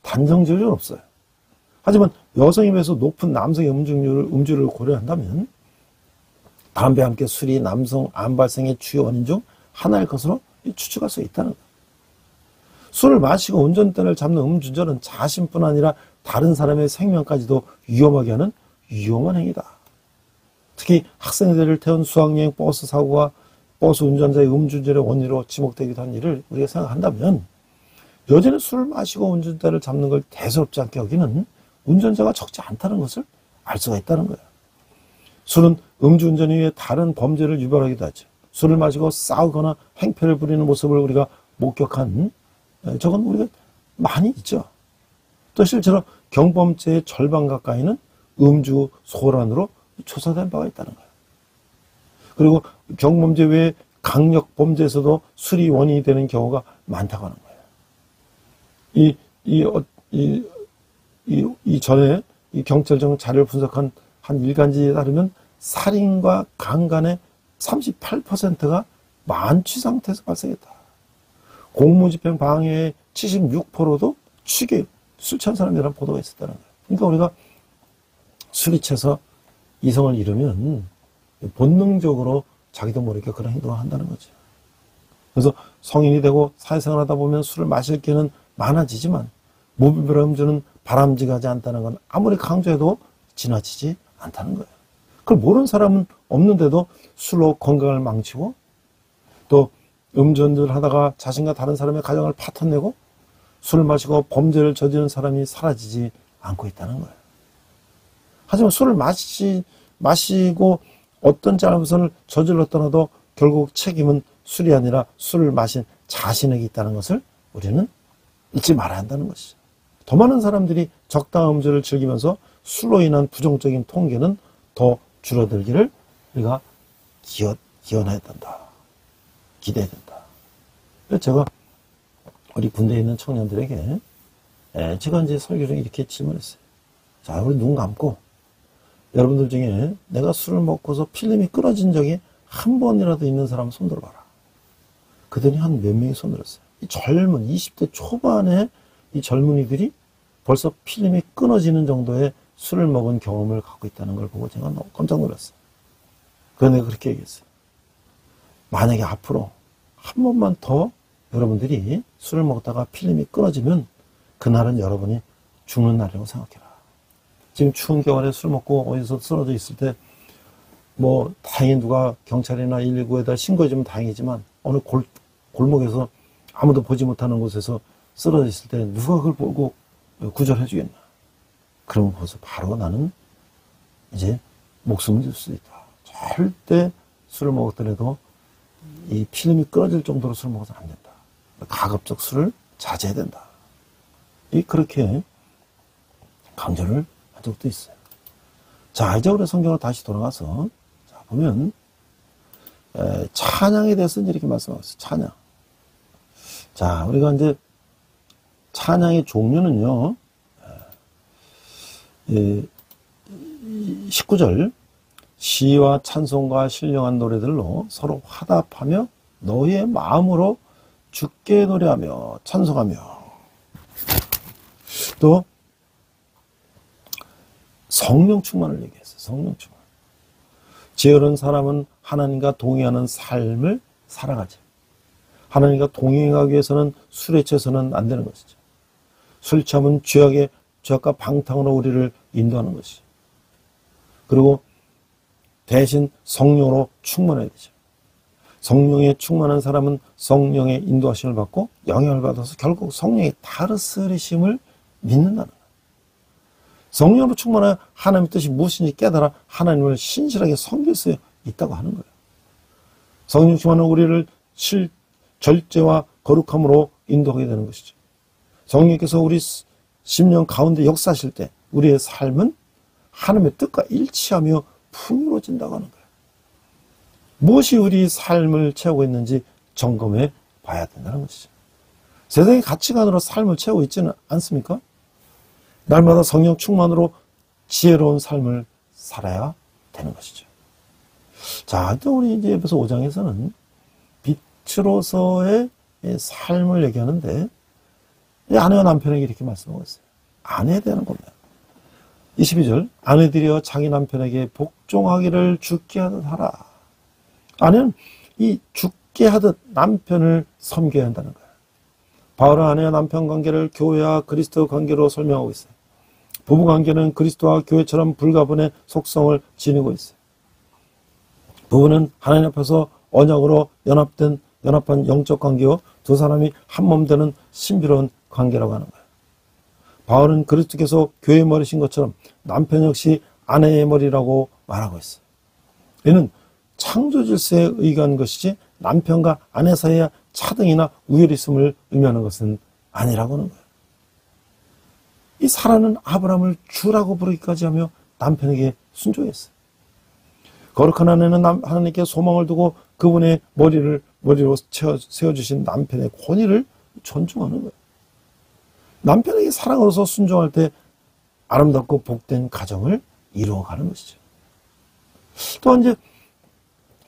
단정 지을 수는 없어요. 하지만 여성에 비해서 높은 남성의 음주를 고려한다면 담배와 함께 술이 남성 암 발생의 주요 원인 중 하나일 것으로 추측할 수 있다는 거예요. 술을 마시고 운전대를 잡는 음주운전은 자신뿐 아니라 다른 사람의 생명까지도 위험하게 하는 위험한 행위다. 특히 학생들을 태운 수학여행 버스 사고가 버스 운전자의 음주운전의 원인으로 지목되기도 한 일을 우리가 생각한다면 여전히 술을 마시고 운전대를 잡는 걸 대수롭지 않게 여기는 운전자가 적지 않다는 것을 알 수가 있다는 거예요. 술은 음주운전 이후에 다른 범죄를 유발하기도 하죠. 술을 마시고 싸우거나 행패를 부리는 모습을 우리가 목격한 저건 우리가 많이 있죠. 또 실제로 경범죄의 절반 가까이는 음주 소란으로 조사된 바가 있다는 거예요. 그리고 경범죄 외에 강력 범죄에서도 술이 원인이 되는 경우가 많다고 하는 거예요. 이 전에 이 경찰청 자료를 분석한 한 일간지에 따르면 살인과 강간의 38%가 만취 상태에서 발생했다. 공무집행 방해의 76%도 취객, 술 취한 사람이라는 보도가 있었다는 거예요. 그러니까 우리가 술이 취해서 이성을 잃으면 본능적으로 자기도 모르게 그런 행동을 한다는 거죠. 그래서 성인이 되고 사회생활 하다 보면 술을 마실 기회는 많아지지만 무분별한 음주는 바람직하지 않다는 건 아무리 강조해도 지나치지 않다는 거예요. 그걸 모르는 사람은 없는데도 술로 건강을 망치고 또 음주운전을 하다가 자신과 다른 사람의 가정을 파탄내고 술을 마시고 범죄를 저지르는 사람이 사라지지 않고 있다는 거예요. 하지만 술을 마시고 어떤 잘못을 저질렀더라도 결국 책임은 술이 아니라 술을 마신 자신에게 있다는 것을 우리는 잊지 말아야 한다는 것이죠. 더 많은 사람들이 적당한 음주를 즐기면서 술로 인한 부정적인 통계는 더 줄어들기를 우리가 기원해야 된다. 기대해야 된다. 그래서 제가 우리 군대에 있는 청년들에게 제가 이제 설교 중에 이렇게 질문했어요. 자, 우리 눈 감고 여러분들 중에 내가 술을 먹고서 필름이 끊어진 적이 한 번이라도 있는 사람 손 들어봐라. 그들이 한 몇 명이 손 들었어요. 이 젊은 20대 초반의 이 젊은이들이 벌써 필름이 끊어지는 정도의 술을 먹은 경험을 갖고 있다는 걸 보고 제가 너무 깜짝 놀랐어요. 그래서 내가 그렇게 얘기했어요. 만약에 앞으로 한 번만 더 여러분들이 술을 먹다가 필름이 끊어지면 그날은 여러분이 죽는 날이라고 생각해라. 지금 추운 겨울에 술 먹고 어디서 쓰러져 있을 때 뭐 다행히 누가 경찰이나 119에다 신고해주면 다행이지만 어느 골목에서 아무도 보지 못하는 곳에서 쓰러져 있을 때 누가 그걸 보고 구조를 해주겠나. 그러면 벌써 바로 나는 이제 목숨을 줄 수 있다. 절대 술을 먹었더라도 이 필름이 끊어질 정도로 술을 먹어서는 안 된다. 가급적 술을 자제해야 된다. 그렇게 강조를 한 적도 있어요. 자, 이제 우리 성경으로 다시 돌아가서 자, 보면 찬양에 대해서 이렇게 말씀하고 있어요. 찬양. 자, 우리가 이제 찬양의 종류는요. 19절 시와 찬송과 신령한 노래들로 서로 화답하며 너희의 마음으로 주께 노래하며 찬송하며 또 성령 충만을 얘기했어요. 성령 충만. 지혜로운 사람은 하나님과 동행하는 삶을 살아가죠. 하나님과 동행하기 위해서는 술에 취해서는 안 되는 것이죠. 술 취하면 죄악과 방탕으로 우리를 인도하는 것이죠. 그리고 대신 성령으로 충만해야 되죠. 성령에 충만한 사람은 성령의 인도하심을 받고 영향을 받아서 결국 성령의 다스리심을 믿는다는 거예요. 성령으로 충만한 하나님의 뜻이 무엇인지 깨달아 하나님을 신실하게 섬길 수 있다고 하는 거예요. 성령 충만은 우리를 절제와 거룩함으로 인도하게 되는 것이죠. 성령께서 우리 심령 가운데 역사하실 때 우리의 삶은 하나님의 뜻과 일치하며 풍요로워진다고 하는 거예요. 무엇이 우리 삶을 채우고 있는지 점검해 봐야 된다는 것이죠. 세상의 가치관으로 삶을 채우고 있지는 않습니까? 날마다 성령 충만으로 지혜로운 삶을 살아야 되는 것이죠. 자, 또 우리 이제 에베소 5장에서는 빛으로서의 삶을 얘기하는데 아내와 남편에게 이렇게 말씀하고 있어요. 아내에 대한 겁니다. 22절 아내들이여 자기 남편에게 복종하기를 주께 하듯 하라. 아내는 이 주께 하듯 남편을 섬겨야 한다는 거예요. 바울은 아내와 남편 관계를 교회와 그리스도 관계로 설명하고 있어요. 부부 관계는 그리스도와 교회처럼 불가분의 속성을 지니고 있어요. 부부는 하나님 앞에서 언약으로 연합한 영적 관계요 두 사람이 한 몸 되는 신비로운 관계라고 하는 거예요. 바울은 그리스도께서 교회의 머리신 것처럼 남편 역시 아내의 머리라고 말하고 있어요. 이는 창조 질서에 의거한 것이지 남편과 아내 사이에 차등이나 우열이 있음을 의미하는 것은 아니라고 하는 거예요. 이 사라는 아브라함을 주라고 부르기까지 하며 남편에게 순종했어요. 거룩한 아내는 하나님께 소망을 두고 그분의 머리로 세워주신 남편의 권위를 존중하는 거예요. 남편에게 사랑으로서 순종할 때 아름답고 복된 가정을 이루어가는 것이죠. 또 이제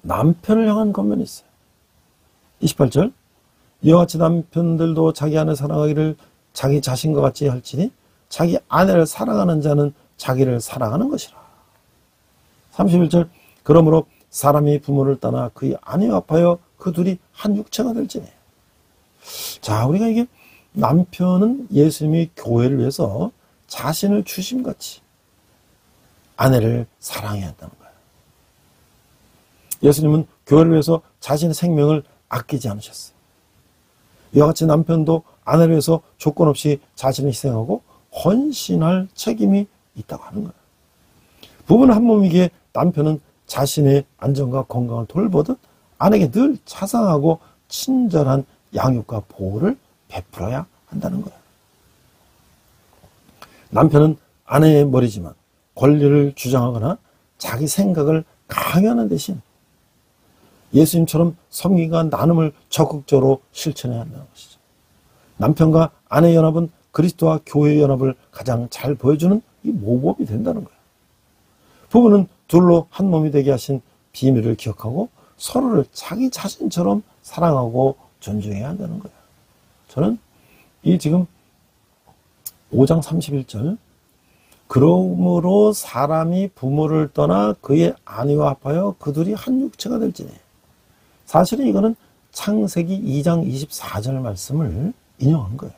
남편을 향한 권면이 있어요. 28절 이와 같이 남편들도 자기 아내 사랑하기를 자기 자신과 같이 할지니 자기 아내를 사랑하는 자는 자기를 사랑하는 것이라. 31절 그러므로 사람이 부모를 떠나 그의 아내와 합하여 그 둘이 한 육체가 될지니. 자, 우리가 이게 남편은 예수님이 교회를 위해서 자신을 주심같이 아내를 사랑해야 한다는 거예요. 예수님은 교회를 위해서 자신의 생명을 아끼지 않으셨어요. 이와 같이 남편도 아내를 위해서 조건 없이 자신을 희생하고 헌신할 책임이 있다고 하는 거예요. 부부는 한 몸이기에 남편은 자신의 안전과 건강을 돌보듯 아내에게 늘 자상하고 친절한 양육과 보호를 베풀어야 한다는 거예요. 남편은 아내의 머리지만 권리를 주장하거나 자기 생각을 강요하는 대신 예수님처럼 섬김과 나눔을 적극적으로 실천해야 한다는 것이죠. 남편과 아내의 연합은 그리스도와 교회의 연합을 가장 잘 보여주는 이 모범이 된다는 거예요. 부부는 둘로 한 몸이 되게 하신 비밀을 기억하고 서로를 자기 자신처럼 사랑하고 존중해야 한다는 거예요. 저는 이 지금 5장 31절 그러므로 사람이 부모를 떠나 그의 아내와 합하여 그들이 한 육체가 될지니. 사실은 이거는 창세기 2장 24절 말씀을 인용한 거예요.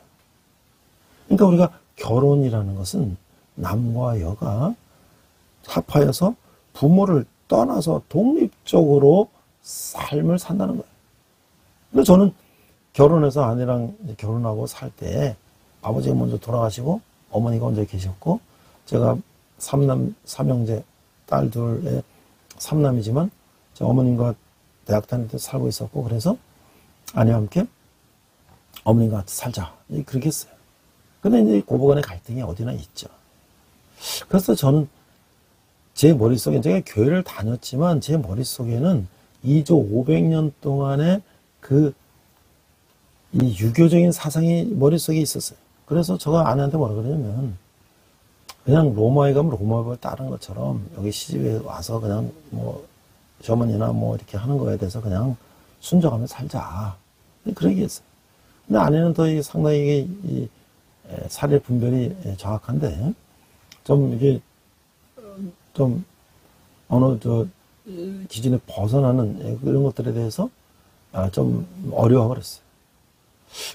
그러니까 우리가 결혼이라는 것은 남과 여가 합하여서 부모를 떠나서 독립적으로 삶을 산다는 거예요. 근데 저는 결혼해서 아내랑 결혼하고 살 때 아버지가 먼저 돌아가시고 어머니가 혼자 계셨고 제가 삼형제 딸 둘의 삼남이지만 제 어머님과 대학 다닐 때 살고 있었고 그래서 아내와 함께 어머님과 같이 살자 그렇게 했어요. 근데 이제 고부간의 갈등이 어디나 있죠. 그래서 저는 제 머릿속에 제가 교회를 다녔지만 제 머릿속에는 2조 500년 동안의 이 유교적인 사상이 머릿속에 있었어요. 그래서 제가 아내한테 뭐라 그러냐면 그냥 로마에 가면 로마법을 따르는 것처럼 여기 시집에 와서 그냥 뭐 어머니나 뭐 이렇게 하는 거에 대해서 그냥 순종하며 살자. 그런 얘기했어요. 근데 아내는 더 상당히 이 사례 분별이 정확한데 좀 이게 좀 어느 기준에 벗어나는 그런 것들에 대해서 좀 어려워하고 그랬어요.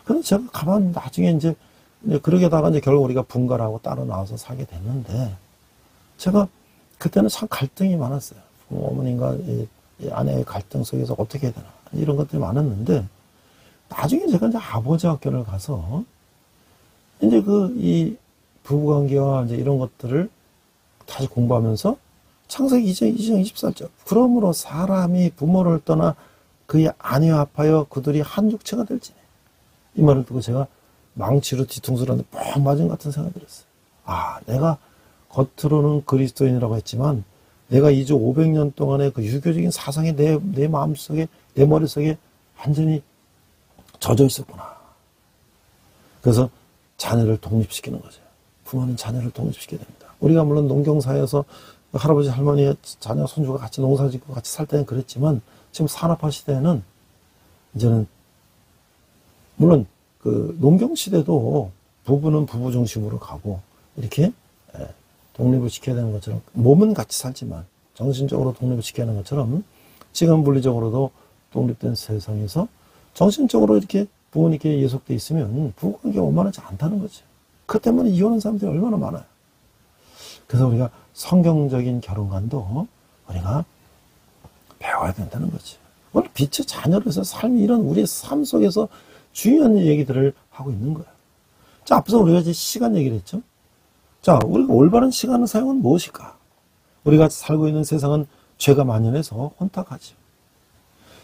근데 제가 가만 나중에 이제 그러게다가 이제 결국 우리가 분가하고 따로 나와서 살게 됐는데 제가 그때는 참 갈등이 많았어요. 어머님과 이 아내의 갈등 속에서 어떻게 해야 되나 이런 것들이 많았는데 나중에 제가 이제 아버지 학교를 가서 이제 이 부부관계와 이제 이런 것들을 다시 공부하면서 창세기 2장 24절 그러므로 사람이 부모를 떠나 그의 아내와 합하여 그들이 한 육체가 될지니 이 말을 듣고 제가 망치로 뒤통수를 한대 뻥 맞은 것 같은 생각이 들었어요. 내가 겉으로는 그리스도인이라고 했지만 내가 2조 500년 동안의 그 유교적인 사상이 내 마음속에 내 머릿속에 완전히 젖어 있었구나. 그래서 자녀를 독립시키는 거죠. 부모는 자녀를 독립시켜야 됩니다. 우리가 물론 농경사회에서 할아버지 할머니의 자녀 손주가 같이 농사 짓고 같이 살 때는 그랬지만 지금 산업화 시대에는 이제는 물론 그 농경 시대도 부부는 부부 중심으로 가고 이렇게 독립을 시켜야 되는 것처럼 몸은 같이 살지만 정신적으로 독립을 시켜야 하는 것처럼 지금 물리적으로도 독립된 세상에서 정신적으로 이렇게 부모님께 예속돼 있으면 부부관계가 원만하지 않다는 거죠. 그 때문에 이혼한 사람들이 얼마나 많아요. 그래서 우리가 성경적인 결혼관도 우리가 배워야 된다는 거죠. 오늘 빛의 자녀로서 삶이 이런 우리의 삶 속에서 중요한 얘기들을 하고 있는 거예요. 자, 앞서 우리가 이제 시간 얘기를 했죠. 자, 우리가 올바른 시간을 사용은 무엇일까? 우리가 살고 있는 세상은 죄가 만연해서 혼탁하죠.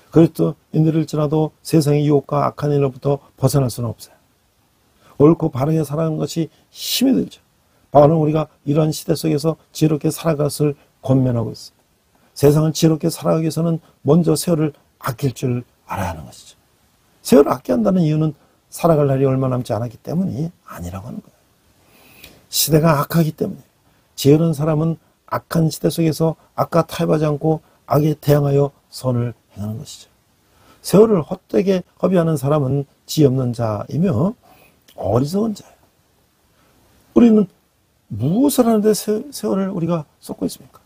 그래도 인들일지라도 세상의 유혹과 악한 일로부터 벗어날 수는 없어요. 옳고 바르게 살아가는 것이 힘이 들죠. 바울은 우리가 이런 시대 속에서 지혜롭게 살아갈 것을 권면하고 있어요. 세상을 지혜롭게 살아가기 위해서는 먼저 세월을 아낄 줄 알아야 하는 것이죠. 세월을 아껴야 한다는 이유는 살아갈 날이 얼마 남지 않았기 때문이 아니라고 하는 거예요. 시대가 악하기 때문에 지혜로운 사람은 악한 시대 속에서 악과 타협하지 않고 악에 대항하여 선을 행하는 것이죠. 세월을 헛되게 허비하는 사람은 지혜 없는 자이며 어리석은 자예요. 우리는 무엇을 하는데 세월을 우리가 쏟고 있습니까?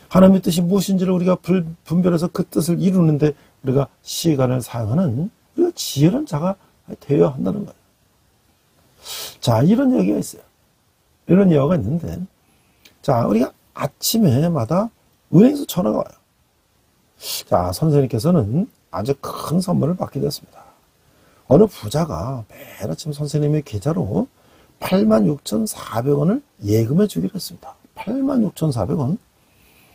하나님의 뜻이 무엇인지를 우리가 분별해서 그 뜻을 이루는데 우리가 시간을 사용하는 우리가 지혜로운 자가 되어야 한다는 거예요. 자, 이런 얘기가 있어요. 이런 예화가 있는데, 자, 우리가 아침에마다 은행에서 전화가 와요. 자, 선생님께서는 아주 큰 선물을 받게 되었습니다. 어느 부자가 매일 아침 선생님의 계좌로 86,400원을 예금해 주기로 했습니다. 86,400원.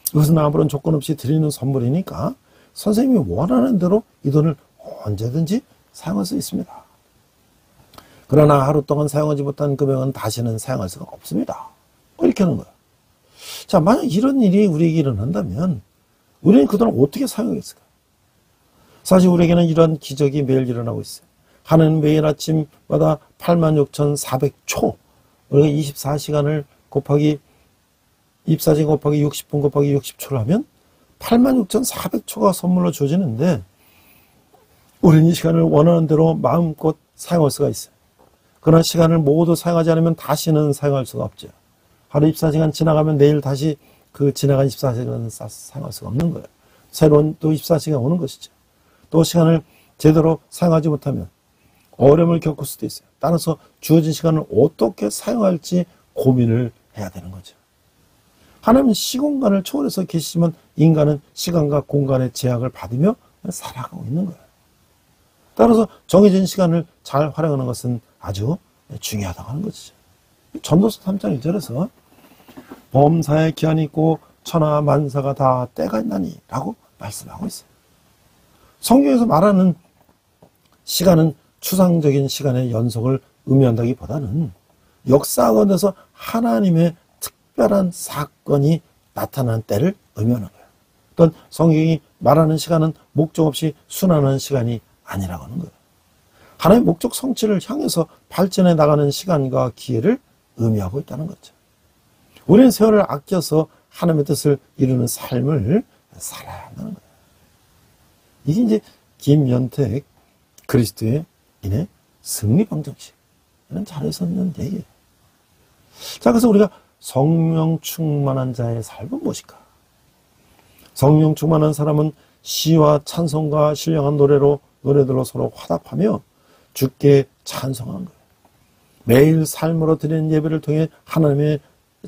이것은 아무런 조건 없이 드리는 선물이니까 선생님이 원하는 대로 이 돈을 언제든지 사용할 수 있습니다. 그러나 하루 동안 사용하지 못한 금액은 다시는 사용할 수가 없습니다. 이렇게 하는 거예요. 자, 만약 이런 일이 우리에게 일어난다면 우리는 그 돈을 어떻게 사용하겠을까? 사실 우리에게는 이런 기적이 매일 일어나고 있어요. 하나는 매일 아침마다 86,400초, 우리가 24시간을 곱하기 24시간 곱하기 60분 곱하기 60초를 하면 86,400초가 선물로 주어지는데 우리는 이 시간을 원하는 대로 마음껏 사용할 수가 있어요. 그러나 시간을 모두 사용하지 않으면 다시는 사용할 수가 없죠. 하루 24시간 지나가면 내일 다시 그 지나간 24시간은 사용할 수가 없는 거예요. 새로운 또 24시간 오는 것이죠. 또 시간을 제대로 사용하지 못하면 어려움을 겪을 수도 있어요. 따라서 주어진 시간을 어떻게 사용할지 고민을 해야 되는 거죠. 하나님은 시공간을 초월해서 계시지만 인간은 시간과 공간의 제약을 받으며 살아가고 있는 거예요. 따라서 정해진 시간을 잘 활용하는 것은 아주 중요하다고 하는 것이죠. 전도서 3장 1절에서 범사에 기한이 있고 천하 만사가 다 때가 있나니 라고 말씀하고 있어요. 성경에서 말하는 시간은 추상적인 시간의 연속을 의미한다기보다는 역사 가운데서 하나님의 특별한 사건이 나타나는 때를 의미하는 거예요. 또한 성경이 말하는 시간은 목적 없이 순환하는 시간이 아니라고 하는 거예요. 하나님의 목적 성취를 향해서 발전해 나가는 시간과 기회를 의미하고 있다는 거죠. 우리는 세월을 아껴서 하나님의 뜻을 이루는 삶을 살아야 한다는 거예요. 이게 이제 김연택 그리스도의 인의 승리 방정식 이런 자료에서 있는 얘기예요. 자, 그래서 우리가 성령 충만한 자의 삶은 무엇일까? 성령 충만한 사람은 시와 찬송과 신령한 노래들로 서로 화답하며 주께 찬송하는 거예요. 매일 삶으로 드리는 예배를 통해 하나님의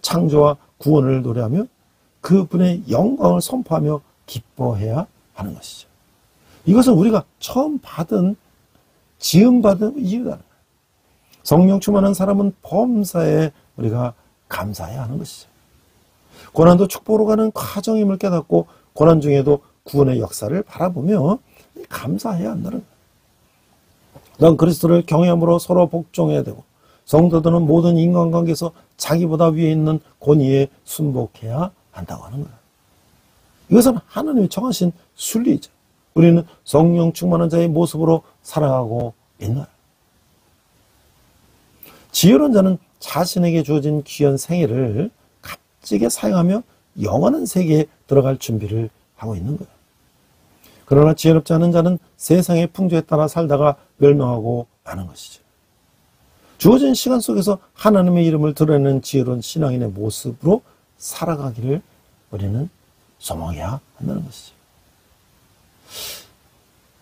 창조와 구원을 노래하며 그분의 영광을 선포하며 기뻐해야 하는 것이죠. 이것은 우리가 처음 지음받은 이유다. 성령 충만한 사람은 범사에 우리가 감사해야 하는 것이죠. 고난도 축복으로 가는 과정임을 깨닫고 고난 중에도 구원의 역사를 바라보며 감사해야 한다는 거예요. 넌 그리스도를 경외함으로 서로 복종해야 되고 성도들은 모든 인간관계에서 자기보다 위에 있는 권위에 순복해야 한다고 하는 거예요. 이것은 하나님이 정하신 순리이죠. 우리는 성령 충만한 자의 모습으로 살아가고 있나요? 지혜로운 자는 자신에게 주어진 귀한 생애를 값지게 사용하며 영원한 세계에 들어갈 준비를 하고 있는 거예요. 그러나 지혜롭지 않은 자는 세상의 풍조에 따라 살다가 멸망하고 마는 것이죠. 주어진 시간 속에서 하나님의 이름을 드러내는 지혜로운 신앙인의 모습으로 살아가기를 우리는 소망해야 한다는 것이죠.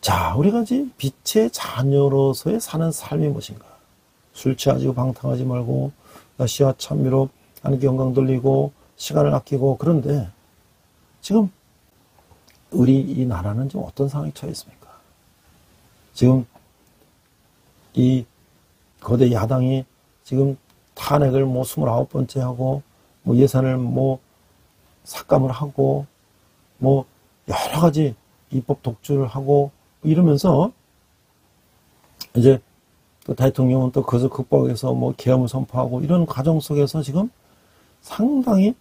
자, 우리가 이제 빛의 자녀로서의 사는 삶이 무엇인가? 술 취하지고 방탕하지 말고 시와 찬미로 하나님께 영광 돌리고 시간을 아끼고. 그런데 지금 우리 이 나라는 지금 어떤 상황에 처해 있습니까? 지금 이 거대 야당이 지금 탄핵을 29번째 하고 예산을 삭감을 하고 여러 가지 입법 독주를 하고 이러면서 이제 또 대통령은 또 그것을 극복해서 계엄을 선포하고 이런 과정 속에서 지금 상당히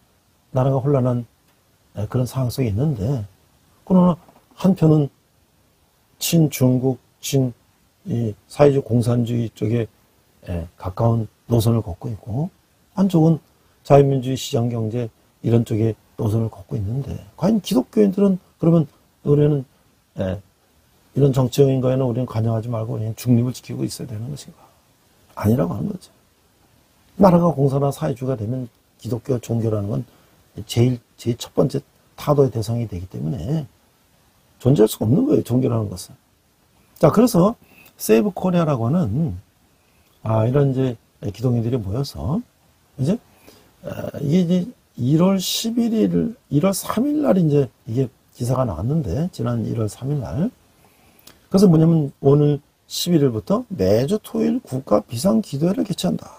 나라가 혼란한 그런 상황 속에 있는데, 그러나 한편은 친중국, 사회주의 공산주의 쪽에 가까운 노선을 걷고 있고, 한쪽은 자유민주주의 시장경제 이런 쪽에 노선을 걷고 있는데, 과연 기독교인들은 그러면 우리는 이런 정치적인 거에는 우리는 관여하지 말고 그냥 중립을 지키고 있어야 되는 것인가? 아니라고 하는 거죠. 나라가 공산화 사회주의가 되면 기독교 종교라는 건 제일 첫 번째 타도의 대상이 되기 때문에 존재할 수가 없는 거예요, 종교라는 것은. 자, 그래서 세이브 코리아라고 하는 이런 이제 기독인들이 모여서 이게 이제 1월 3일 날 이제 이게 기사가 나왔는데, 지난 1월 3일 날. 그래서 뭐냐면 오늘 11일부터 매주 토요일 국가 비상기도회를 개최한다.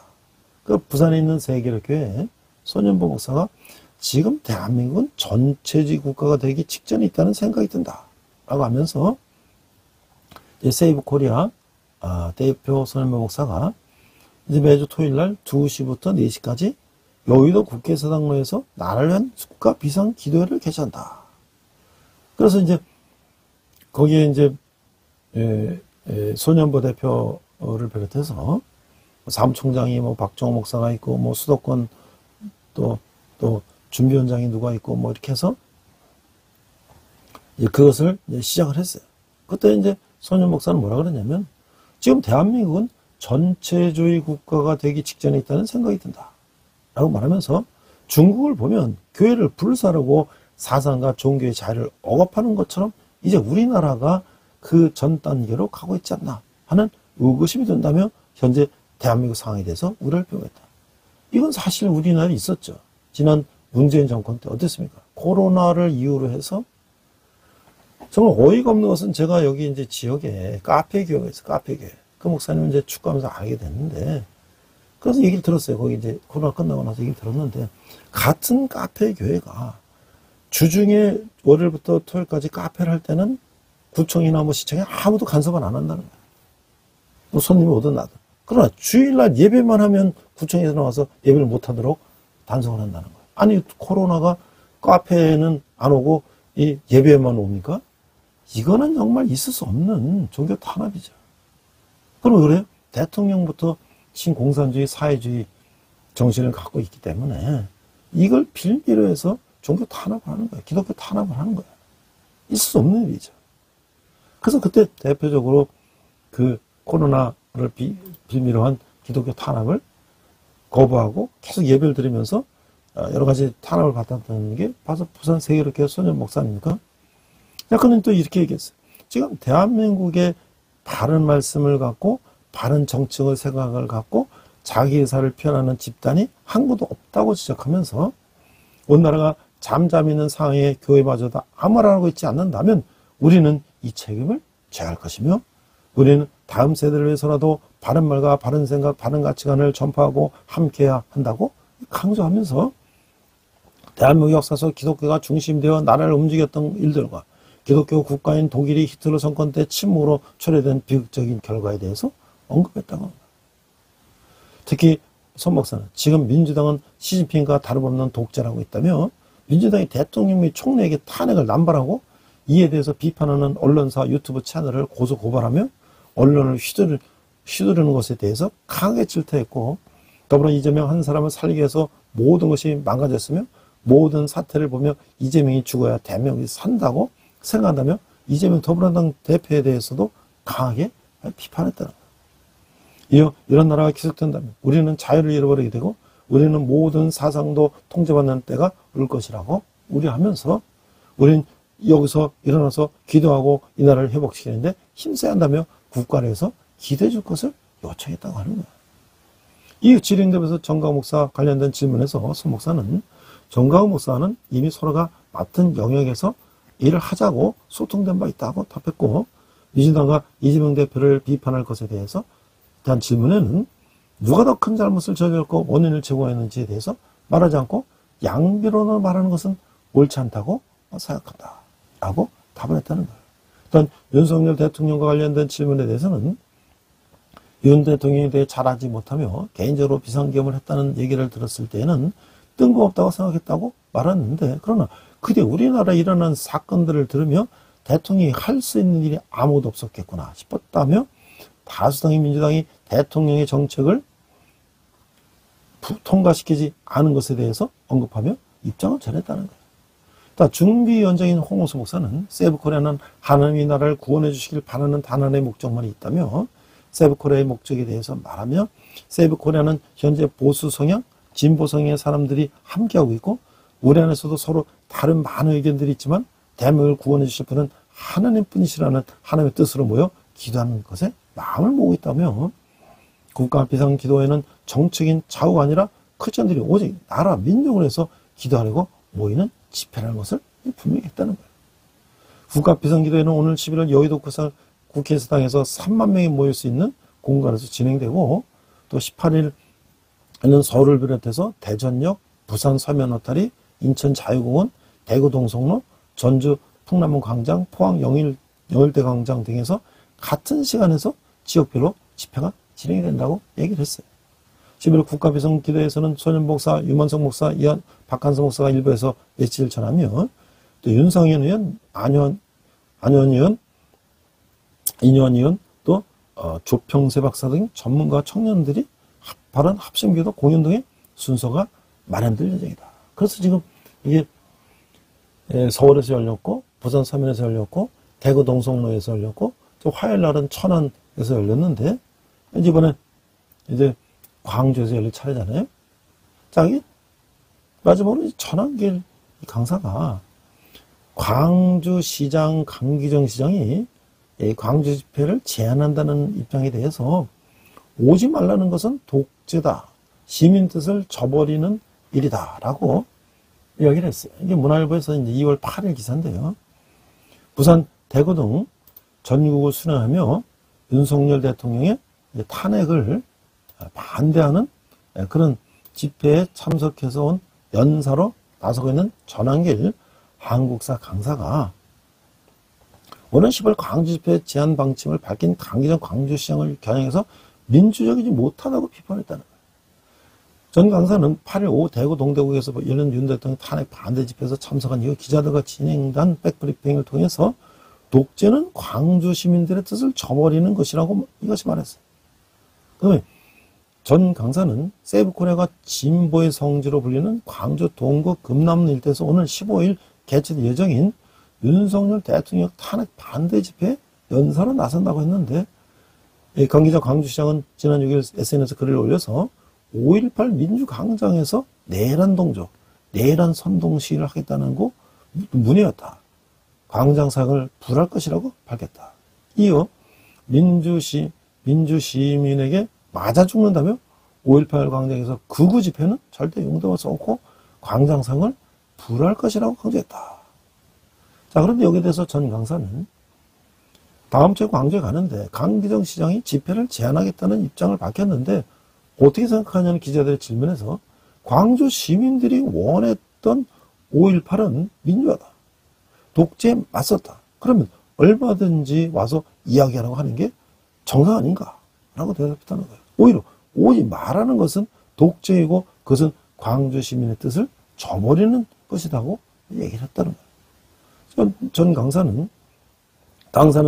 그 부산에 있는 세계교회 손현보 목사가 지금 대한민국은 전체주의 국가가 되기 직전에 있다는 생각이 든다 라고 하면서 세이브 코리아 대표 손현보 목사가 이제 매주 토요일 날 2시부터 4시까지 여의도 국회의사당로에서 나라를 위한 국가 비상기도회를 개최한다. 그래서 이제 거기에 이제 손현보 대표를 비롯해서 사무총장이 박정호 목사가 있고 수도권 또 준비위원장이 누가 있고 이렇게 해서 그것을 이제 시작을 했어요. 그때 이제 손현 목사는 뭐라 그러냐면, 지금 대한민국은 전체주의 국가가 되기 직전에 있다는 생각이 든다 라고 말하면서, 중국을 보면 교회를 불사르고 사상과 종교의 자유를 억압하는 것처럼 이제 우리나라가 그 전 단계로 가고 있지 않나 하는 의구심이 든다며 현재 대한민국 상황에 대해서 우려를 표명했다. 이건 사실 우리나라에 있었죠. 지난 문재인 정권 때 어땠습니까? 코로나를 이유로 해서 정말 어이가 없는 것은 제가 여기 이제 지역에 카페교회가 있어요. 카페교회. 그 목사님 이제 축구하면서 알게 됐는데 그래서 얘기를 들었어요. 거기 이제 코로나 끝나고 나서 얘기를 들었는데 같은 카페교회가 주중에 월요일부터 토요일까지 카페를 할 때는 구청이나 뭐 시청에 아무도 간섭을 안 한다는 거예요. 뭐 손님이 오든 나든. 그러나 주일날 예배만 하면 구청에서 나와서 예배를 못하도록 단속을 한다는 거예요. 아니 코로나가 카페에는 안 오고 이 예배만 옵니까? 이거는 정말 있을 수 없는 종교 탄압이죠. 그럼 그래요? 대통령부터 신공산주의 사회주의 정신을 갖고 있기 때문에 이걸 빌미로 해서 종교 탄압을 하는 거예요. 기독교 탄압을 하는 거예요. 있을 수 없는 일이죠. 그래서 그때 대표적으로 그 코로나를 빌미로 한 기독교 탄압을 거부하고 계속 예배를 드리면서 여러 가지 탄압을 받았다는 게 바로 부산 세계로교회 손현 목사입니까? 그는 또 이렇게 얘기했어요. 지금 대한민국의 바른 말씀을 갖고 바른 정책의 생각을 갖고 자기 의사를 표현하는 집단이 한 곳도 없다고 지적하면서 온 나라가 잠잠 있는 상황에 교회마저도 아무 말 안 하고 있지 않는다면 우리는 이 책임을 져야 할 것이며 우리는 다음 세대를 위해서라도 바른 말과 바른 생각, 바른 가치관을 전파하고 함께해야 한다고 강조하면서 대한민국 역사에서 기독교가 중심되어 나라를 움직였던 일들과 기독교 국가인 독일이 히틀러 정권 때 침묵으로 초래된 비극적인 결과에 대해서 언급했다고 합니다. 특히 손 목사는 지금 민주당은 시진핑과 다름없는 독재라고 있다며 민주당이 대통령 및 총리에게 탄핵을 남발하고 이에 대해서 비판하는 언론사 유튜브 채널을 고소 고발하며 언론을 휘두르는 것에 대해서 강하게 질타했고 더불어 이재명 한 사람을 살리기 위해서 모든 것이 망가졌으며 모든 사태를 보며 이재명이 죽어야 대한민국이 산다고 생각한다며 이재명 더불어민주당 대표에 대해서도 강하게 비판했다는 거예요. 이런 나라가 계속된다면 우리는 자유를 잃어버리게 되고 우리는 모든 사상도 통제받는 때가 올 것이라고 우려하면서 우리는 여기서 일어나서 기도하고 이 나라를 회복시키는데 힘써야 한다며 국가를 해서 기도해 줄 것을 요청했다고 하는 거예요. 이 질의응답에서 정강훈 목사 관련된 질문에서 손 목사는 정강훈 목사는 이미 서로가 맡은 영역에서 일을 하자고 소통된 바 있다고 답했고 민주당과 이재명 대표를 비판할 것에 대해서 대한 질문에는 누가 더 큰 잘못을 저질렀고 원인을 제공했는지에 대해서 말하지 않고 양비론으로 말하는 것은 옳지 않다고 생각한다 라고 답을 했다는 거예요. 또한 윤석열 대통령과 관련된 질문에 대해서는 윤 대통령에 대해 잘하지 못하며 개인적으로 비상계엄을 했다는 얘기를 들었을 때에는 뜬금없다고 생각했다고 말했는데 그러나 그때 우리나라에 일어난 사건들을 들으며 대통령이 할 수 있는 일이 아무것도 없었겠구나 싶었다며 다수당의 민주당이 대통령의 정책을 통과시키지 않은 것에 대해서 언급하며 입장을 전했다는 거예요. 중비위원장인 홍원수 목사는 세브코리아는 하나님이 나라를 구원해 주시길 바라는 단한의 목적만이 있다며 세브코리아의 목적에 대해서 말하며 세브코리아는 현재 보수 성향, 진보 성향의 사람들이 함께하고 있고 우리 안에서도 서로 다른 많은 의견들이 있지만 대한민국을 구원해 주실 분은 하나님뿐이시라는 하나님의 뜻으로 모여 기도하는 것에 마음을 모으고 있다며 국가 비상기도회는 정책인 좌우가 아니라 크리스천들이 오직 나라 민족을 해서 기도하려고 모이는 집회라는 것을 분명히 했다는 거예요. 국가 비상기도회는 오늘 11월 여의도 국회의사당에서 3만 명이 모일 수 있는 공간에서 진행되고 또 18일에는 서울을 비롯해서 대전역, 부산 서면호타리, 인천 자유공원, 대구 동성로, 전주 풍남문 광장, 포항 영일대 광장 등에서 같은 시간에서 지역별로 집회가 진행이 된다고 얘기를 했어요. 11월 국가비상기도회에서는 손현 목사, 유만성 목사, 박한성 목사가 일부에서 메시지를 전하며 또 윤상현 의원, 안현 의원, 인현 의원, 또 조평세 박사 등 전문가 청년들이 발언 합심기도 공연 등의 순서가 마련될 예정이다. 그래서 지금 이게 서울에서 열렸고 부산 서면에서 열렸고 대구 동성로에서 열렸고 또 화요일 날은 천안에서 열렸는데 이번에 이제 광주에서 열릴 차례잖아요. 자, 이게 마지막으로 천안길 강사가 광주시장 강기정 시장이 광주 집회를 제한한다는 입장에 대해서 오지 말라는 것은 독재다. 시민 뜻을 저버리는 일이다. 라고 이야기를 했어요. 이게 문화일보에서 이제 2월 8일 기사인데요. 부산, 대구 등 전국을 순회하며 윤석열 대통령의 탄핵을 반대하는 그런 집회에 참석해서 온 연사로 나서고 있는 전한길 한국사 강사가 오는 10월 광주 집회 제한 방침을 밝힌 강기정 광주시장을 겨냥해서 민주적이지 못하다고 비판했다는 거예요. 전 강사는 8일 오후 대구 동대구에서 열린 윤 대통령 탄핵 반대 집회에서 참석한 이후 기자들과 진행한 백브리핑을 통해서 독재는 광주 시민들의 뜻을 저버리는 것이라고 이것이 말했어요. 그다음에 전 강사는 세이브코리아가 진보의 성지로 불리는 광주 동구 금남로 일대에서 오늘 15일 개최될 예정인 윤석열 대통령 탄핵 반대 집회에 연사로 나선다고 했는데 강기정 광주시장은 지난 6일 SNS 글을 올려서 5.18 민주광장에서 내란 동조, 내란 선동 시위를 하겠다는 거 문의였다. 광장상을 불할 것이라고 밝혔다. 이어 민주시민에게 맞아 죽는다며 5.18 광장에서 극우 집회는 절대 용납할 수 없고 광장상을 불할 것이라고 강조했다. 자, 그런데 여기에 대해서 전 강사는 다음 주에 광주에 가는데 강기정 시장이 집회를 제한하겠다는 입장을 밝혔는데 어떻게 생각하냐는 기자들의 질문에서 광주 시민들이 원했던 5.18은 민주화다. 독재에 맞섰다. 그러면 얼마든지 와서 이야기하라고 하는 게 정상 아닌가? 라고 대답했다는 거예요. 오히려 오지 말하는 것은 독재이고 그것은 광주 시민의 뜻을 저버리는 것이라고 얘기를 했다는 거예요. 전 강사는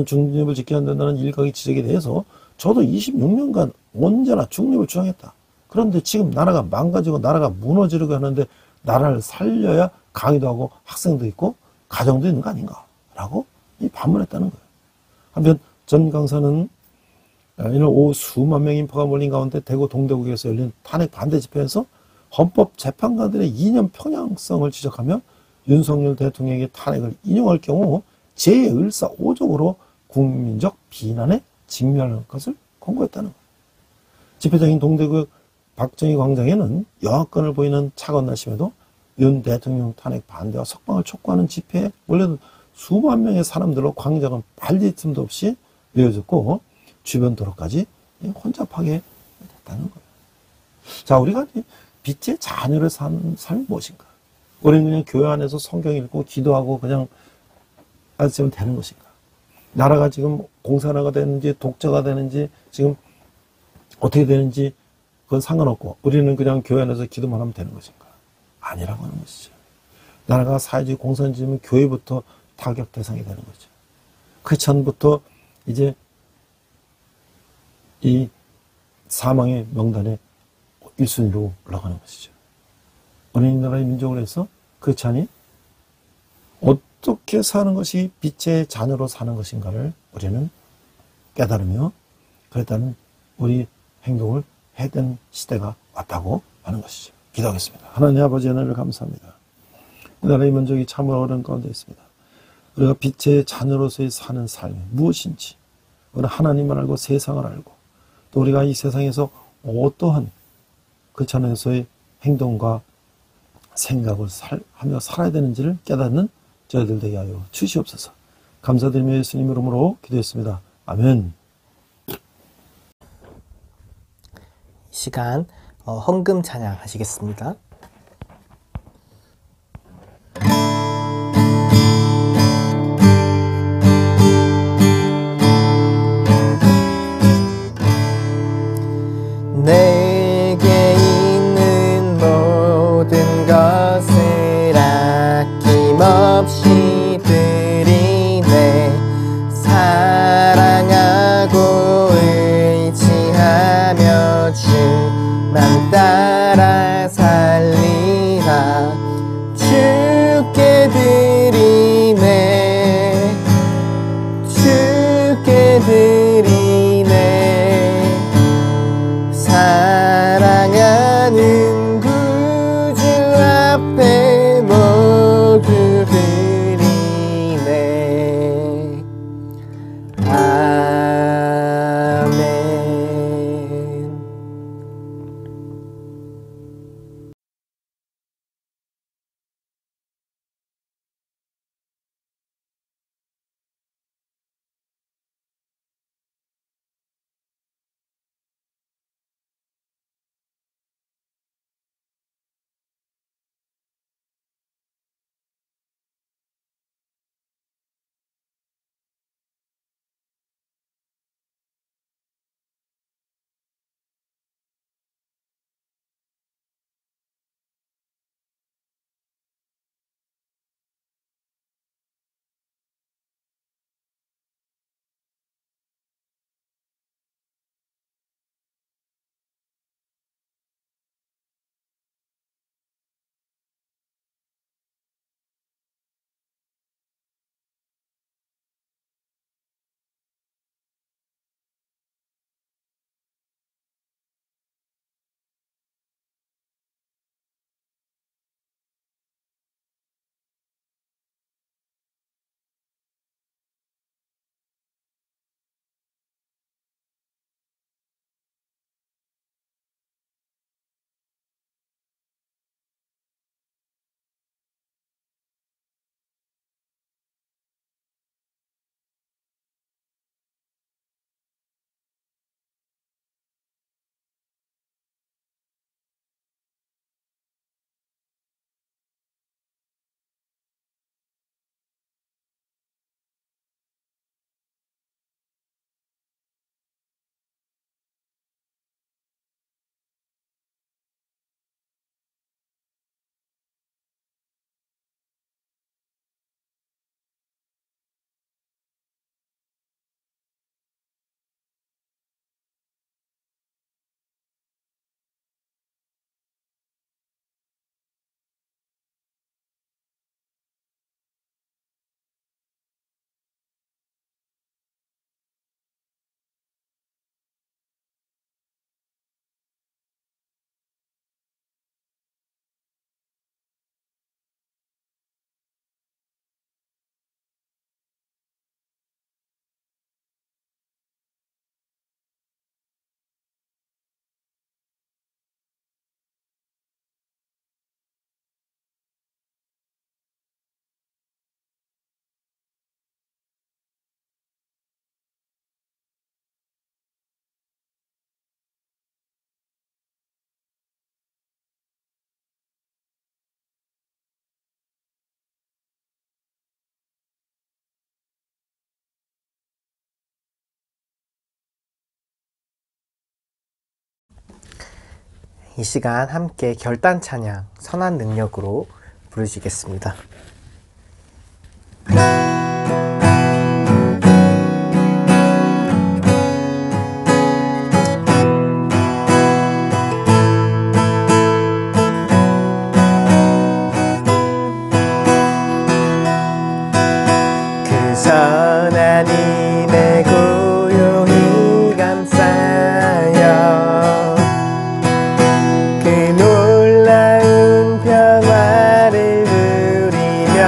중립을 지켜야 한다는 일각의 지적에 대해서 저도 26년간 언제나 중립을 주장했다. 그런데 지금 나라가 망가지고 나라가 무너지려고 하는데 나라를 살려야 강의도 하고 학생도 있고 가정도 있는 거 아닌가? 라고 반문했다는 거예요. 한편 전 강사는 이날 오후 수만 명의 인파가 몰린 가운데 대구 동대구에서 열린 탄핵 반대 집회에서 헌법재판관들의 이념 편향성을 지적하며 윤석열 대통령의 탄핵을 인용할 경우 제1사5족으로 국민적 비난에 직면할 것을 권고했다는 거예요. 집회장인 동대구 박정희 광장에는 영하권을 보이는 차가운 날씨에도 윤 대통령 탄핵 반대와 석방을 촉구하는 집회에 몰려든 수만 명의 사람들로 광장은 발릴 틈도 없이 메워졌고 주변 도로까지 혼잡하게 됐다는 거예요. 자, 우리가 빛의 자녀를 사는 삶이 무엇인가? 우리는 그냥 교회 안에서 성경 읽고 기도하고 그냥 알았으면 되는 것인가? 나라가 지금 공산화가 되는지 독재가 되는지 지금 어떻게 되는지 그건 상관없고 우리는 그냥 교회 안에서 기도만 하면 되는 것인가? 아니라고 하는 것이죠. 나라가 사회주의 공산주의면 교회부터 타격 대상이 되는 거죠. 그 전부터 이제 이 사망의 명단에 1순위로 올라가는 것이죠. 우리나라의 민족을 해서 그렇지 않니? 어떻게 사는 것이 빛의 자녀로 사는 것인가를 우리는 깨달으며 그랬다는 우리 행동을 해야 되는 시대가 왔다고 하는 것이죠. 기도하겠습니다. 하나님 아버지 하나님을 감사합니다. 이 나라의 민족이 참으로 어려운 가운데 있습니다. 우리가 빛의 자녀로서의 사는 삶이 무엇인지 우리는 하나님만 알고 세상을 알고 또 우리가 이 세상에서 어떠한 그 자녀에서의 행동과 생각을 하며 살아야 되는지를 깨닫는 저희들 되게 하여 주시옵소서. 감사드리며 예수님 이름으로 기도했습니다. 아멘. 이 시간 헌금 찬양하시겠습니다. 내게 있는 모든 것을 아낌없이 드리네. 사랑하고 의지하며 주만 따라 살 이 시간 함께 결단 찬양 선한 능력으로 부르시겠습니다. 그 선한 힘에 고요히 감싸여 그 놀라운 평화를 누리며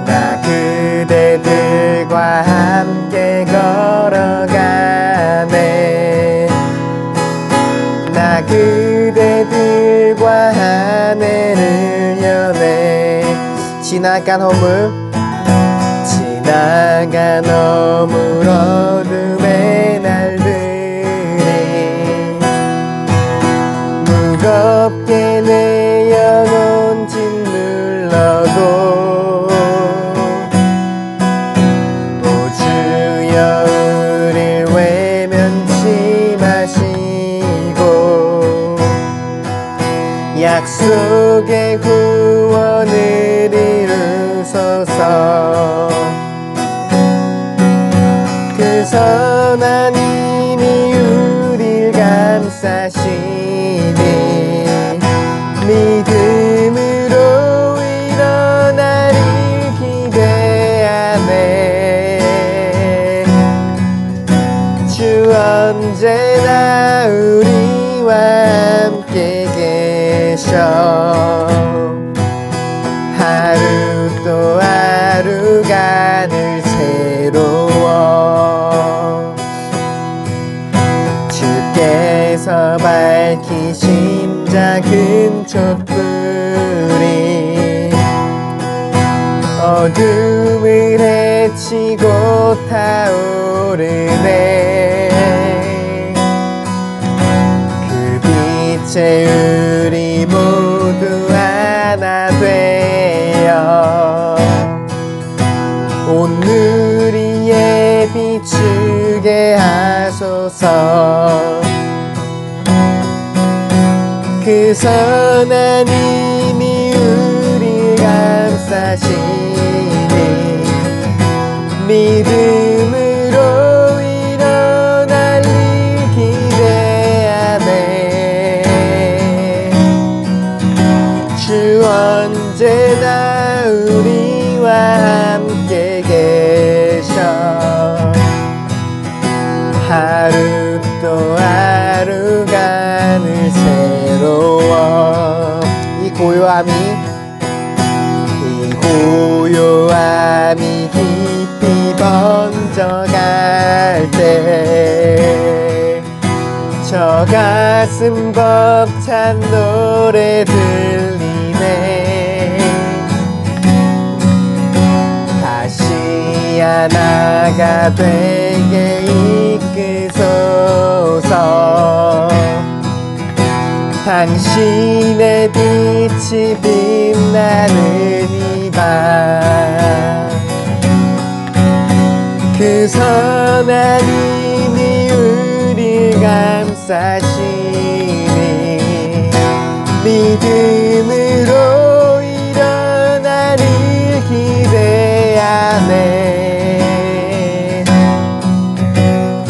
나 그대들과 함께 걸어가네. 나 그대들과 한 해를 여네. 지나간 어물 어둠의 날들이 무겁게 내 영혼 짓눌러도 오 주여 우릴 외면치 마시고 약속의 구원을 이루소서. 그 선한 힘이 우릴 감싸시니 믿음으로 일어나를 기대하네. 주 언제나 우리와 함께 계셔 하루 또 하루가 늘 새로워. 주께서 밝히신 작은 촛불이 어둠을 헤치고 타오르네. 그 빛에 우리 모두 하나 되어 온 누리에 비추게 하소서. 그 선한 힘이 우리 감싸시니 믿음으로 일어날 일 기대하네. 주 언제나 우리와 함께 계셔 하루 또 하루가 늘 새로워. 이 고요함이 깊이 번져갈 때 저 가슴 벅찬 노래 들리네. 다시 하나가 되게 이끄소서. 당신의 빛이 빛나는 이 밤 그 선한 힘이 우릴 감싸시니 믿음으로 일어나를 기대하네.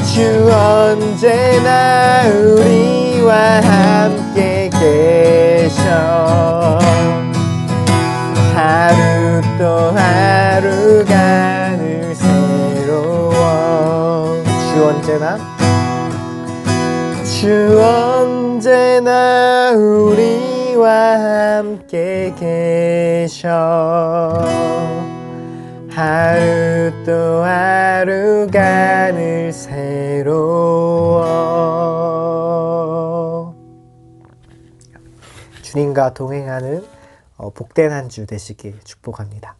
주 언제나 우리와 함께 계셔 하루 또 하루가 늘 새로워. 주 언제나 우리와 함께 계셔 하루 또 하루가 늘 새로워. 주님과 동행하는 복된 한 주 되시길 축복합니다.